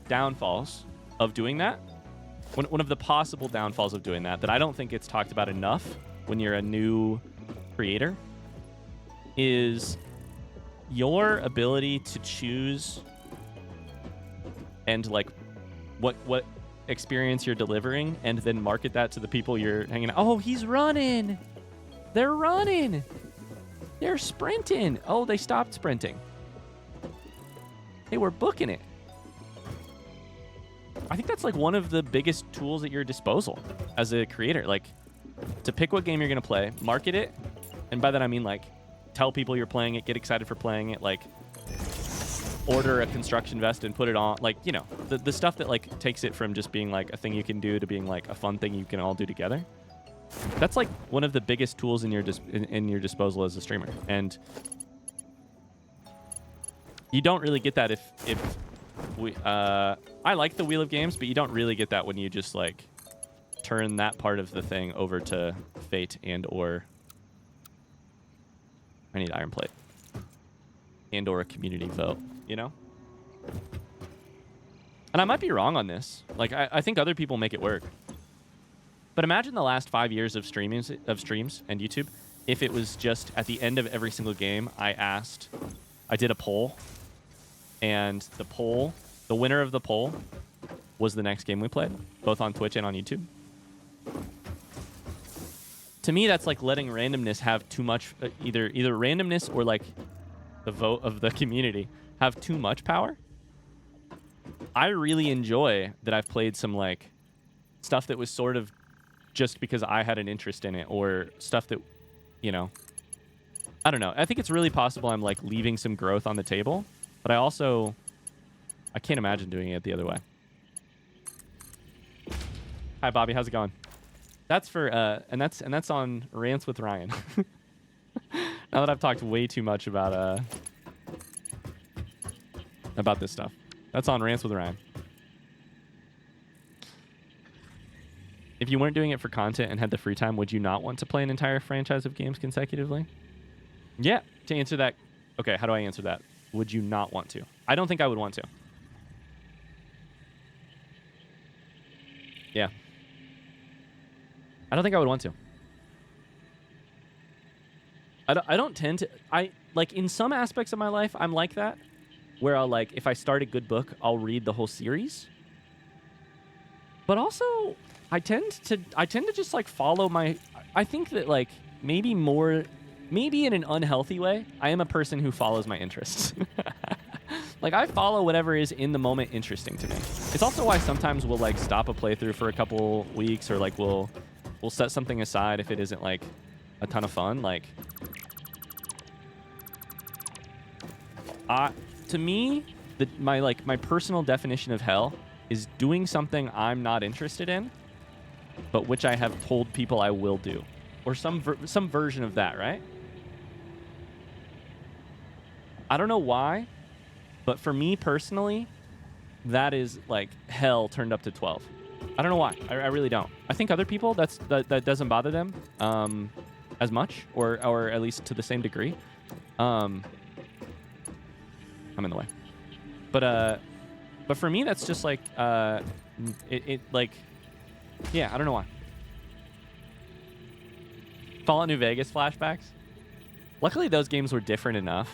downfalls of doing that, one of the possible downfalls of doing that I don't think gets talked about enough when you're a new creator, is your ability to choose and like what experience you're delivering and then market that to the people you're hanging out. Oh, he's running. They're running. They're sprinting. Oh, they stopped sprinting. They were booking it. I think that's like one of the biggest tools at your disposal as a creator. Like, to pick what game you're going to play, market it. And by that, I mean, like, tell people you're playing it, get excited for playing it, like, order a construction vest and put it on. Like, you know, the stuff that, like, takes it from just being, like, a thing you can do to being, like, a fun thing you can all do together. That's like one of the biggest tools in your disposal as a streamer, and you don't really get that if we. I like the Wheel of Games, but you don't really get that when you just like turn that part of the thing over to Fate or I need Iron Plate or a community vote. You know, and I might be wrong on this. Like I think other people make it work. But imagine the last 5 years of streams and YouTube, if it was just at the end of every single game, I did a poll, and the winner of the poll was the next game we played, both on Twitch and on YouTube. To me, that's like letting randomness have too much, either randomness or like the vote of the community have too much power. I really enjoy that I've played some like stuff that was sort of just because I had an interest in it, or stuff that, you know, I don't know. I think it's really possible I'm like leaving some growth on the table, but I can't imagine doing it the other way. Hi, Bobby. How's it going? That's for, and that's on Rants with Ryan. Now that I've talked way too much about this stuff. That's on Rants with Ryan. If you weren't doing it for content and had the free time, would you not want to play an entire franchise of games consecutively? Yeah. To answer that, okay, how do I answer that? Would you not want to? I don't think I would want to. Yeah. I don't think I would want to. I don't tend to... like, in some aspects of my life, I'm like that, where I'll, like, if I start a good book, I'll read the whole series. But also, I tend to just, like, follow my... I think that, like, maybe in an unhealthy way, I am a person who follows my interests. Like, I follow whatever is in the moment interesting to me. It's also why sometimes we'll, like, stop a playthrough for a couple weeks, or, like, we'll set something aside if it isn't, like, a ton of fun. Like, to me, my personal definition of hell is doing something I'm not interested in, but which I have told people I will do, or some version of that, right? I don't know why, but for me personally, that is like hell turned up to 12. I don't know why. I really don't. I think other people that doesn't bother them as much, or at least to the same degree. I'm in the way, but for me, that's just like it like, yeah, I don't know why. Fallout New Vegas flashbacks. Luckily, those games were different enough.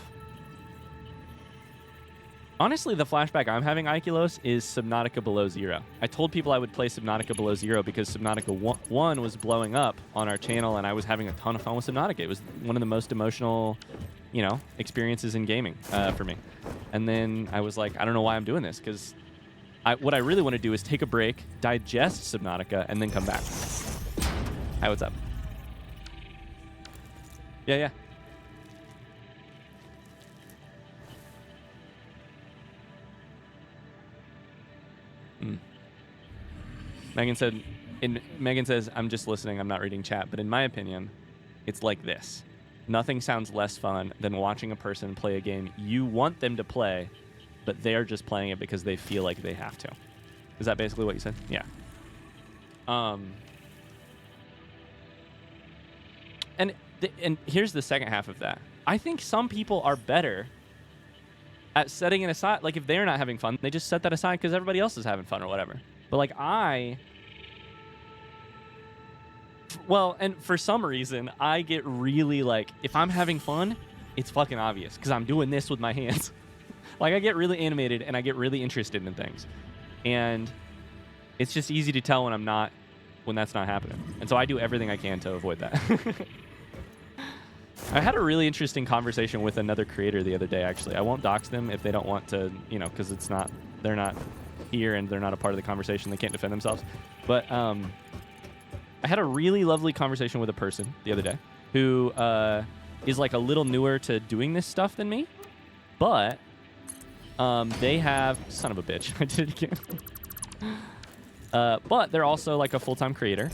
Honestly, the flashback I'm having, Ikelos, is Subnautica Below Zero. I told people I would play Subnautica Below Zero because Subnautica 1 was blowing up on our channel, and I was having a ton of fun with Subnautica. It was one of the most emotional, experiences in gaming for me. And then I was like, I don't know why I'm doing this, because what I really want to do is take a break, digest Subnautica, and then come back. Hi, what's up? Yeah. Megan says, I'm just listening, I'm not reading chat, but in my opinion, it's like this. Nothing sounds less fun than watching a person play a game you want them to play, but they're just playing it because they feel like they have to. Is that basically what you said? Yeah. And here's the second half of that. I think some people are better at setting it aside. Like, if they're not having fun, they just set that aside because everybody else is having fun or whatever. But, like, and for some reason, I get really, like, if I'm having fun, it's fucking obvious because I'm doing this with my hands. Like, I get really animated and I get really interested in things. And it's just easy to tell when that's not happening. And so I do everything I can to avoid that. I had a really interesting conversation with another creator the other day, actually. I won't dox them if they don't want to, because they're not here and they're not a part of the conversation. They can't defend themselves. But I had a really lovely conversation with a person the other day who is like a little newer to doing this stuff than me. But they have... Son of a bitch. I did it again. But they're also like a full-time creator.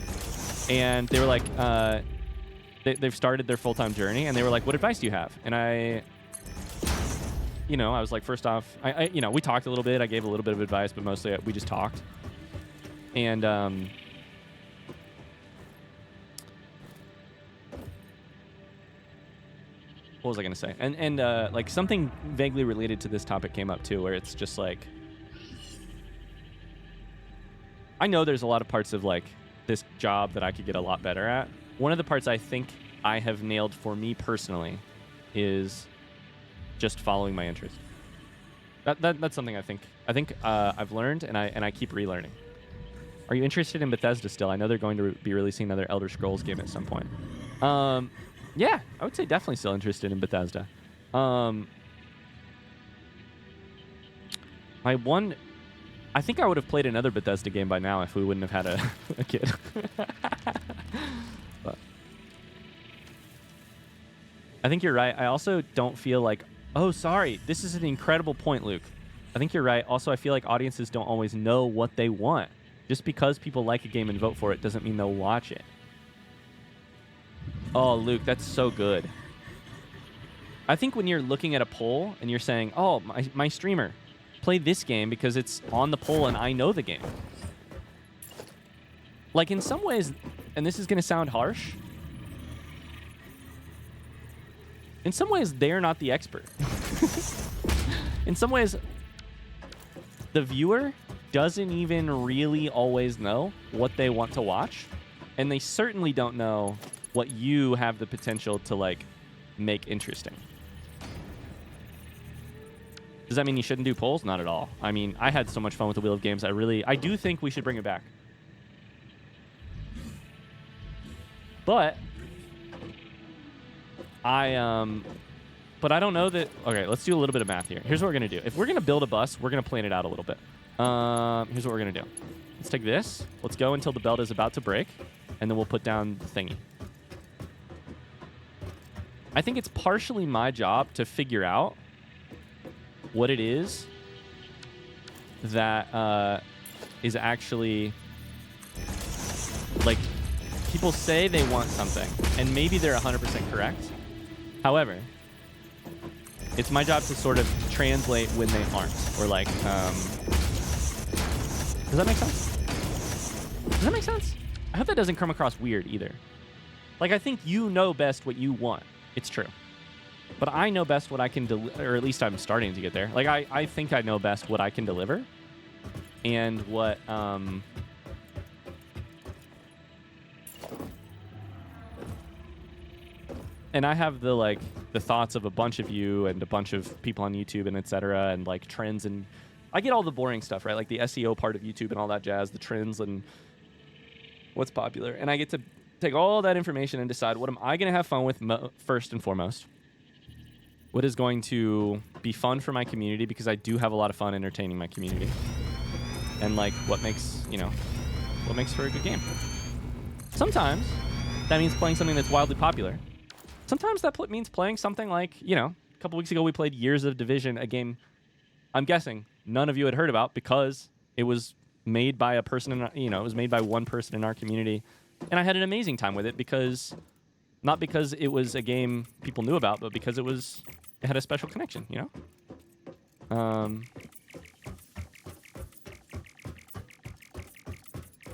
And they were like... they've started their full-time journey, and they were like, what advice do you have? And I was like, first off, we talked a little bit. I gave a little bit of advice, but mostly we just talked. And what was I going to say? And like something vaguely related to this topic came up too, where it's just like, I know there's a lot of parts of like this job that I could get a lot better at. One of the parts I think I have nailed for me personally is just following my interest. That's something I think I've learned, and I keep relearning. Are you interested in Bethesda still? I know they're going to be releasing another Elder Scrolls game at some point. Yeah, I would say definitely still interested in Bethesda. I think I would have played another Bethesda game by now if we wouldn't have had a kid. But I think you're right. I also don't feel like... Oh, sorry. This is an incredible point, Luke. I think you're right. Also, I feel like audiences don't always know what they want. Just because people like a game and vote for it doesn't mean they'll watch it. Oh, Luke, that's so good. I think when you're looking at a poll and you're saying, oh, my streamer, play this game because it's on the poll and I know the game. Like, in some ways, and this is going to sound harsh, in some ways, they're not the expert. In some ways, the viewer doesn't even really always know what they want to watch, and they certainly don't know what you have the potential to, like, make interesting. Does that mean you shouldn't do polls? Not at all. I mean, I had so much fun with the Wheel of Games. I do think we should bring it back. But I don't know that... Okay, let's do a little bit of math here. Here's what we're going to do. If we're going to build a bus, we're going to plan it out a little bit. Here's what we're going to do. Let's take this. Let's go until the belt is about to break, and then we'll put down the thingy. I think it's partially my job to figure out what it is that is actually... Like, people say they want something, and maybe they're 100% correct. However, it's my job to sort of translate when they aren't. Or like, does that make sense? Does that make sense? I hope that doesn't come across weird either. Like, I think you know best what you want. It's true. But I know best what I can deliver, or at least I'm starting to get there. Like, I think I know best what I can deliver. And what, and I have the thoughts of a bunch of you and a bunch of people on YouTube and etc. and like trends, and I get all the boring stuff, right? Like the SEO part of YouTube and all that jazz, the trends and what's popular. And I get to take all that information and decide what am I going to have fun with first and foremost. What is going to be fun for my community, because I do have a lot of fun entertaining my community. And like what makes for a good game. Sometimes that means playing something that's wildly popular. Sometimes that means playing something like, a couple weeks ago we played Years of Division, a game I'm guessing none of you had heard about because it was made by a person, it was made by one person in our community. And I had an amazing time with it not because it was a game people knew about, but because it had a special connection, I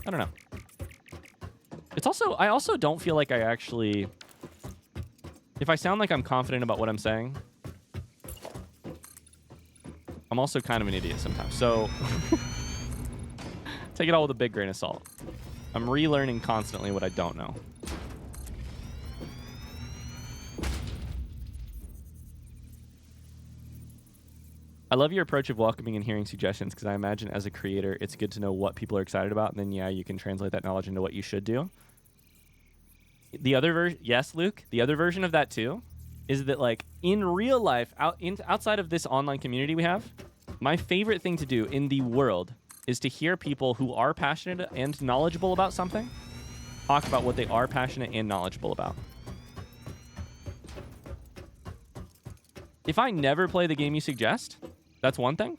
don't know. I also don't feel like I actually... If I sound like I'm confident about what I'm saying, I'm also kind of an idiot sometimes. So take it all with a big grain of salt. I'm relearning constantly what I don't know. I love your approach of welcoming and hearing suggestions, because I imagine as a creator, it's good to know what people are excited about, and then, you can translate that knowledge into what you should do. The other version, yes, Luke, the other version of that too is that, like, in real life, outside of this online community we have, my favorite thing to do in the world is to hear people who are passionate and knowledgeable about something talk about what they are passionate and knowledgeable about. If I never play the game you suggest, that's one thing.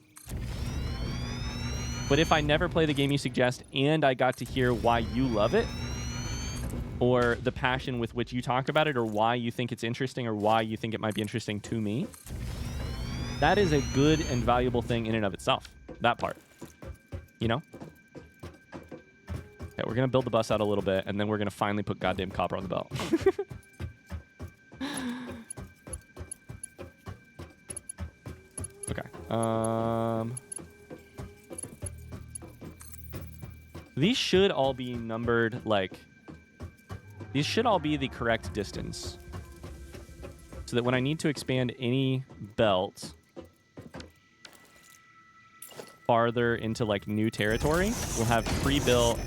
But if I never play the game you suggest and I got to hear why you love it, or the passion with which you talk about it, or why you think it's interesting, or why you think it might be interesting to me, that is a good and valuable thing in and of itself. That part. Okay, we're going to build the bus out a little bit, and then we're going to finally put goddamn copper on the belt. Okay. These should all be numbered, these should all be the correct distance, so that when I need to expand any belt farther into new territory, we'll have pre-built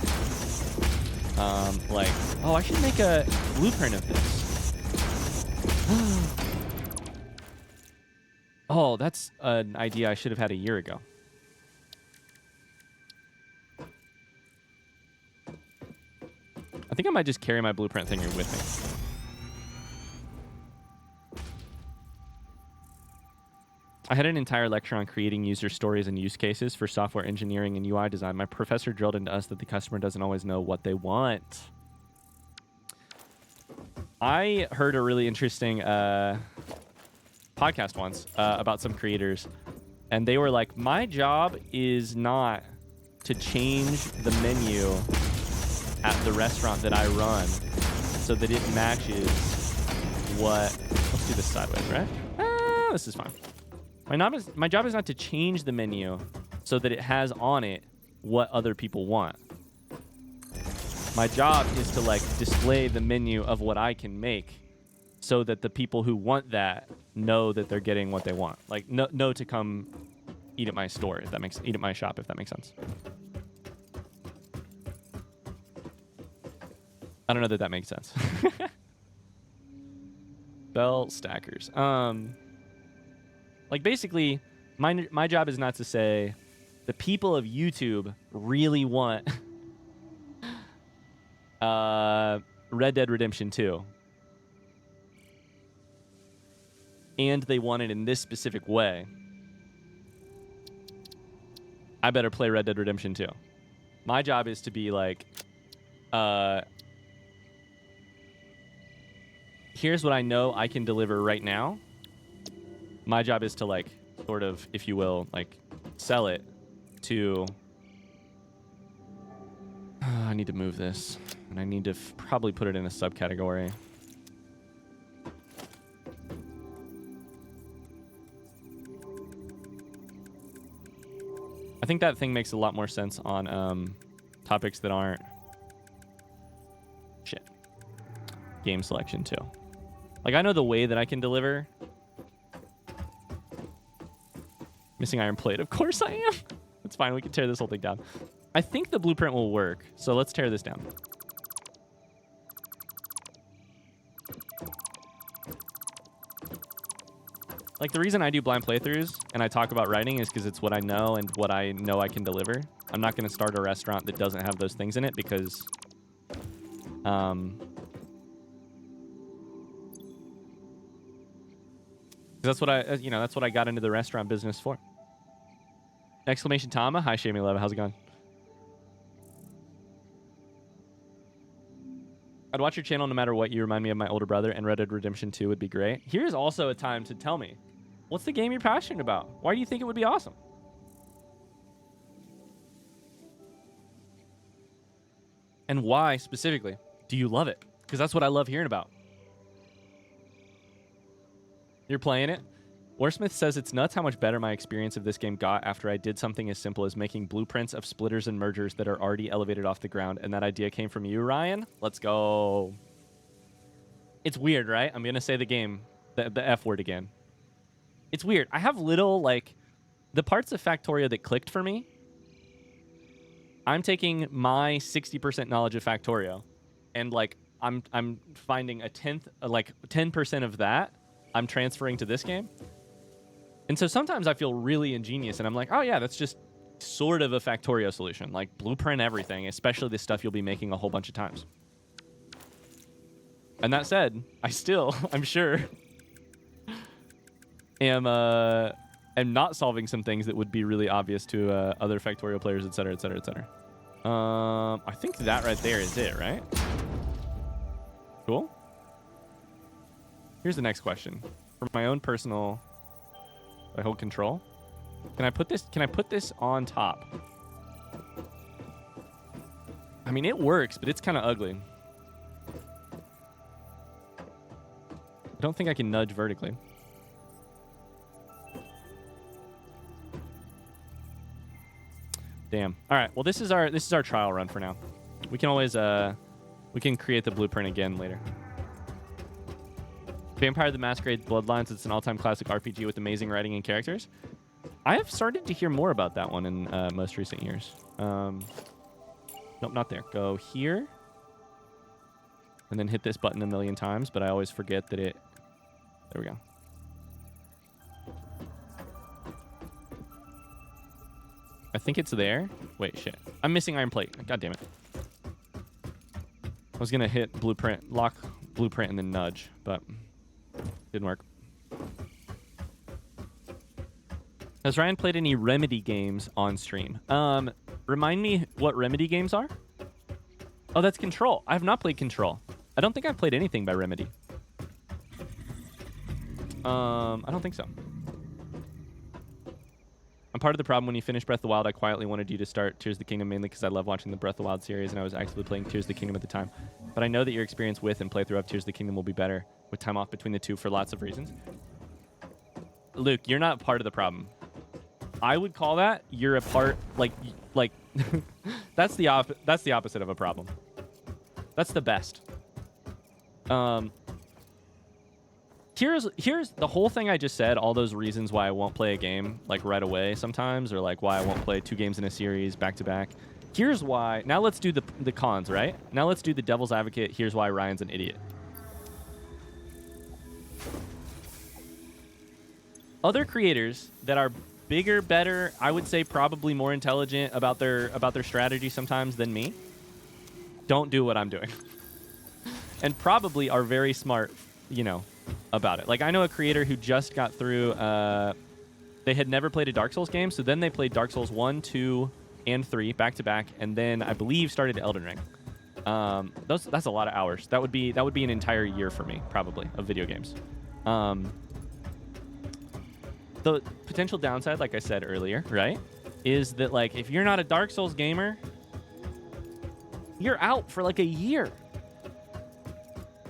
oh, I should make a blueprint of this. Oh, that's an idea I should have had a year ago. I think I might just carry my blueprint thing here with me. I had an entire lecture on creating user stories and use cases for software engineering and UI design. My professor drilled into us that the customer doesn't always know what they want. I heard a really interesting podcast once about some creators, and they were like, my job is not to change the menu at the restaurant that I run so that it matches what... Let's do this sideways, right? This is fine. My job is not to change the menu so that it has on it what other people want. My job is to like display the menu of what I can make so that the people who want that know that they're getting what they want. Like know to come eat at my store, if that makes eat at my shop, if that makes sense. I don't know that makes sense. Bell stackers. Like basically, my job is not to say the people of YouTube really want Red Dead Redemption 2. And they want it in this specific way. I better play Red Dead Redemption 2. My job is to be like, here's what I know I can deliver right now. My job is to like, sort of, if you will, like sell it to... I need to move this, and I need to probably put it in a subcategory. I think that thing makes a lot more sense on topics that aren't game selection too. Like I know the way that I can deliver. Missing iron plate, of course I am. It's fine, we can tear this whole thing down. I think the blueprint will work, so let's tear this down. Like the reason I do blind playthroughs and I talk about writing is because it's what I know and what I know I can deliver. I'm not going to start a restaurant that doesn't have those things in it because that's what that's what I got into the restaurant business for. Exclamation Tama. Hi, Shamey Leva. How's it going? I'd watch your channel no matter what. You remind me of my older brother, and Red Dead Redemption 2 would be great. Here's also a time to tell me, what's the game you're passionate about? Why do you think it would be awesome? And why, specifically, do you love it? Because that's what I love hearing about. You're playing it? Warsmith says it's nuts how much better my experience of this game got after I did something as simple as making blueprints of splitters and mergers that are already elevated off the ground, and that idea came from you, Ryan? Let's go. It's weird, right? I'm going to say the F word again. It's weird. I have little, like, the parts of Factorio that clicked for me, I'm taking my 60% knowledge of Factorio, and, like, I'm finding a 10% of that I'm transferring to this game. And so sometimes I feel really ingenious, and I'm like, oh yeah, that's just sort of a Factorio solution. Like blueprint everything, especially the stuff you'll be making a whole bunch of times. And that said, I still, I'm sure, am not solving some things that would be really obvious to other Factorio players, et cetera, et cetera, et cetera. I think that right there is it, right? Cool. Here's the next question. For my own personal... I hold control. Can I put this on top? I mean, it works, but it's kind of ugly. I don't think I can nudge vertically. Damn. All right. Well, this is our trial run for now. We can always we can create the blueprint again later. Vampire the Masquerade Bloodlines. It's an all-time classic RPG with amazing writing and characters. I have started to hear more about that one in most recent years. Nope, not there. Go here. And then hit this button a million times, but I always forget that it... There we go. I think it's there. Wait, shit. I'm missing iron plate. God damn it. I was going to hit blueprint, lock blueprint, and then nudge, but... Didn't work. Has Ryan played any Remedy games on stream? Remind me what Remedy games are? Oh, that's Control. I have not played Control. I don't think I've played anything by Remedy. I don't think so. I'm part of the problem. When you finish Breath of the Wild, I quietly wanted you to start Tears of the Kingdom mainly because I love watching the Breath of the Wild series, and I was actively playing Tears of the Kingdom at the time. But I know that your experience with and playthrough of Tears of the Kingdom will be better with time off between the two for lots of reasons. Luke, you're not part of the problem. I would call that you're a part, like that's the opposite of a problem. That's the best. Here's the whole thing I just said, all those reasons why I won't play a game like right away sometimes, or like why I won't play 2 games in a series back to back. Here's why. Now let's do the cons, right? Now let's do the devil's advocate. Here's why Ryan's an idiot. Other creators that are bigger, better, I would say probably more intelligent about their strategy sometimes than me, don't do what I'm doing. And probably are very smart, you know, about it. Like, I know a creator who just got through, they had never played a Dark Souls game, so then they played Dark Souls 1, 2, and 3 back to back, and then I believe started Elden Ring. That's a lot of hours. That would be an entire year for me, probably, of video games. The potential downside, like I said earlier, right, is that, like, if you're not a Dark Souls gamer, you're out for like a year.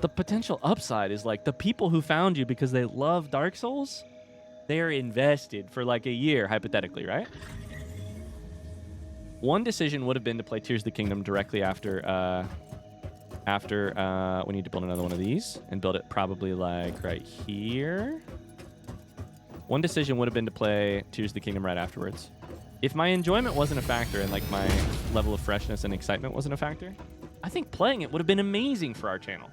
The potential upside is, like, the people who found you because they love Dark Souls, they're invested for like a year, hypothetically, right? One decision would have been to play Tears of the Kingdom directly after we need to build another one of these and build it probably like right here. One decision would have been to play Tears of the Kingdom right afterwards. If my enjoyment wasn't a factor and, like, my level of freshness and excitement wasn't a factor, I think playing it would have been amazing for our channel.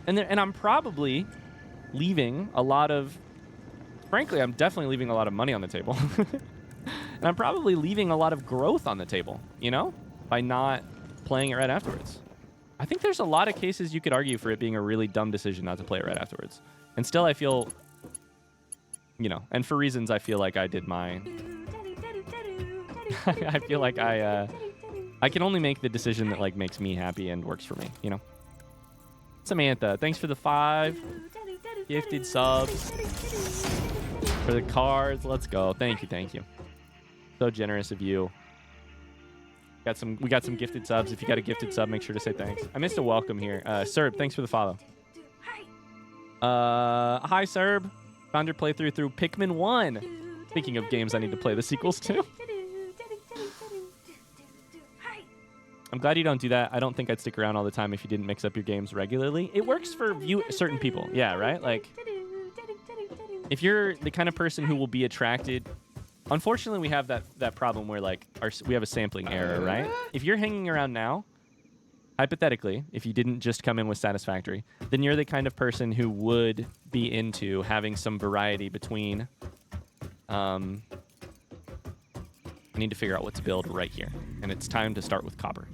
And I'm probably leaving a lot of... Frankly, I'm definitely leaving a lot of money on the table. And I'm probably leaving a lot of growth on the table, you know, by not playing it right afterwards. I think there's a lot of cases you could argue for it being a really dumb decision not to play it right afterwards. And still, I feel, you know, and for reasons I feel like I did mine. I feel like I can only make the decision that, like, makes me happy and works for me, you know? Samantha, thanks for the 5 gifted subs. For the cards, let's go. Thank you. So generous of you. We got some gifted subs. If you got a gifted sub, make sure to say thanks. I missed a welcome here. Serb, thanks for the follow. Hi, Serb. Found your playthrough through Pikmin 1. Speaking of games I need to play the sequels to. I'm glad you don't do that. I don't think I'd stick around all the time if you didn't mix up your games regularly. It works for certain people. Yeah, right? Like, if you're the kind of person who will be attracted... Unfortunately, we have that problem where, like, we have a sampling error, right? If you're hanging around now, hypothetically, if you didn't just come in with Satisfactory, then you're the kind of person who would be into having some variety between... I need to figure out what to build right here, and it's time to start with copper.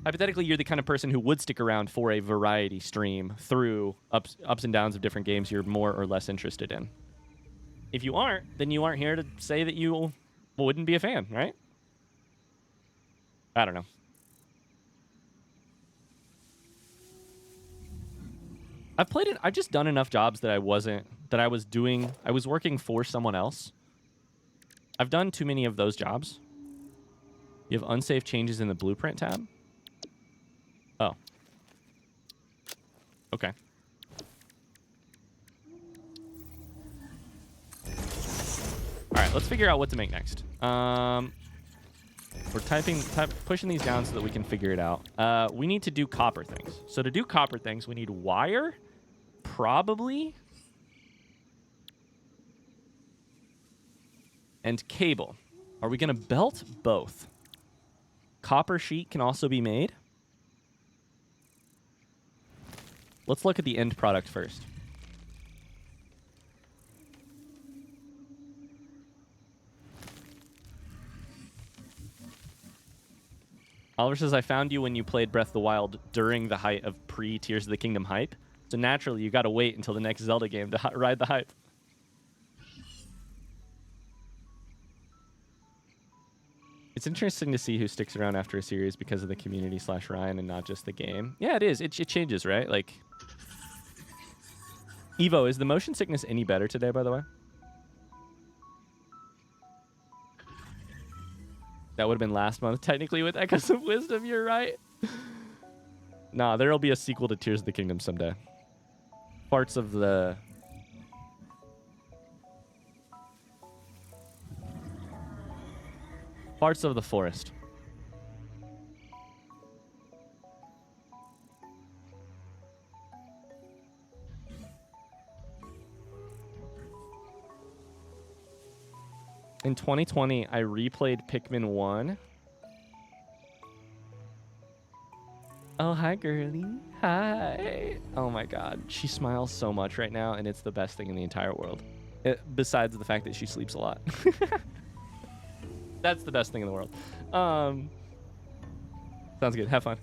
Hypothetically, you're the kind of person who would stick around for a variety stream through ups and downs of different games you're more or less interested in. If you aren't, then you aren't here to say that you wouldn't be a fan, right? I don't know. I've just done enough jobs that I was working for someone else. I've done too many of those jobs. You have unsafe changes in the blueprint tab? Oh. Okay. All right, let's figure out what to make next. We're pushing these down so that we can figure it out. We need to do copper things. So to do copper things, we need wire, probably, and cable. Are we going to belt both? Copper sheet can also be made. Let's look at the end product first. Oliver says, I found you when you played Breath of the Wild during the height of pre-Tears of the Kingdom hype. So naturally, you got to wait until the next Zelda game to ride the hype. It's interesting to see who sticks around after a series because of the community / Ryan and not just the game. Yeah, it is. It changes, right? Like, Evo, is the motion sickness any better today, by the way? That would have been last month, technically, with Echoes of Wisdom. You're right. Nah, there'll be a sequel to Tears of the Kingdom someday. Parts of the... Parts of the forest. In 2020, I replayed Pikmin 1. Oh, hi, girly. Hi. Oh, my God. She smiles so much right now, and it's the best thing in the entire world. Besides the fact that she sleeps a lot. That's the best thing in the world. Sounds good. Have fun.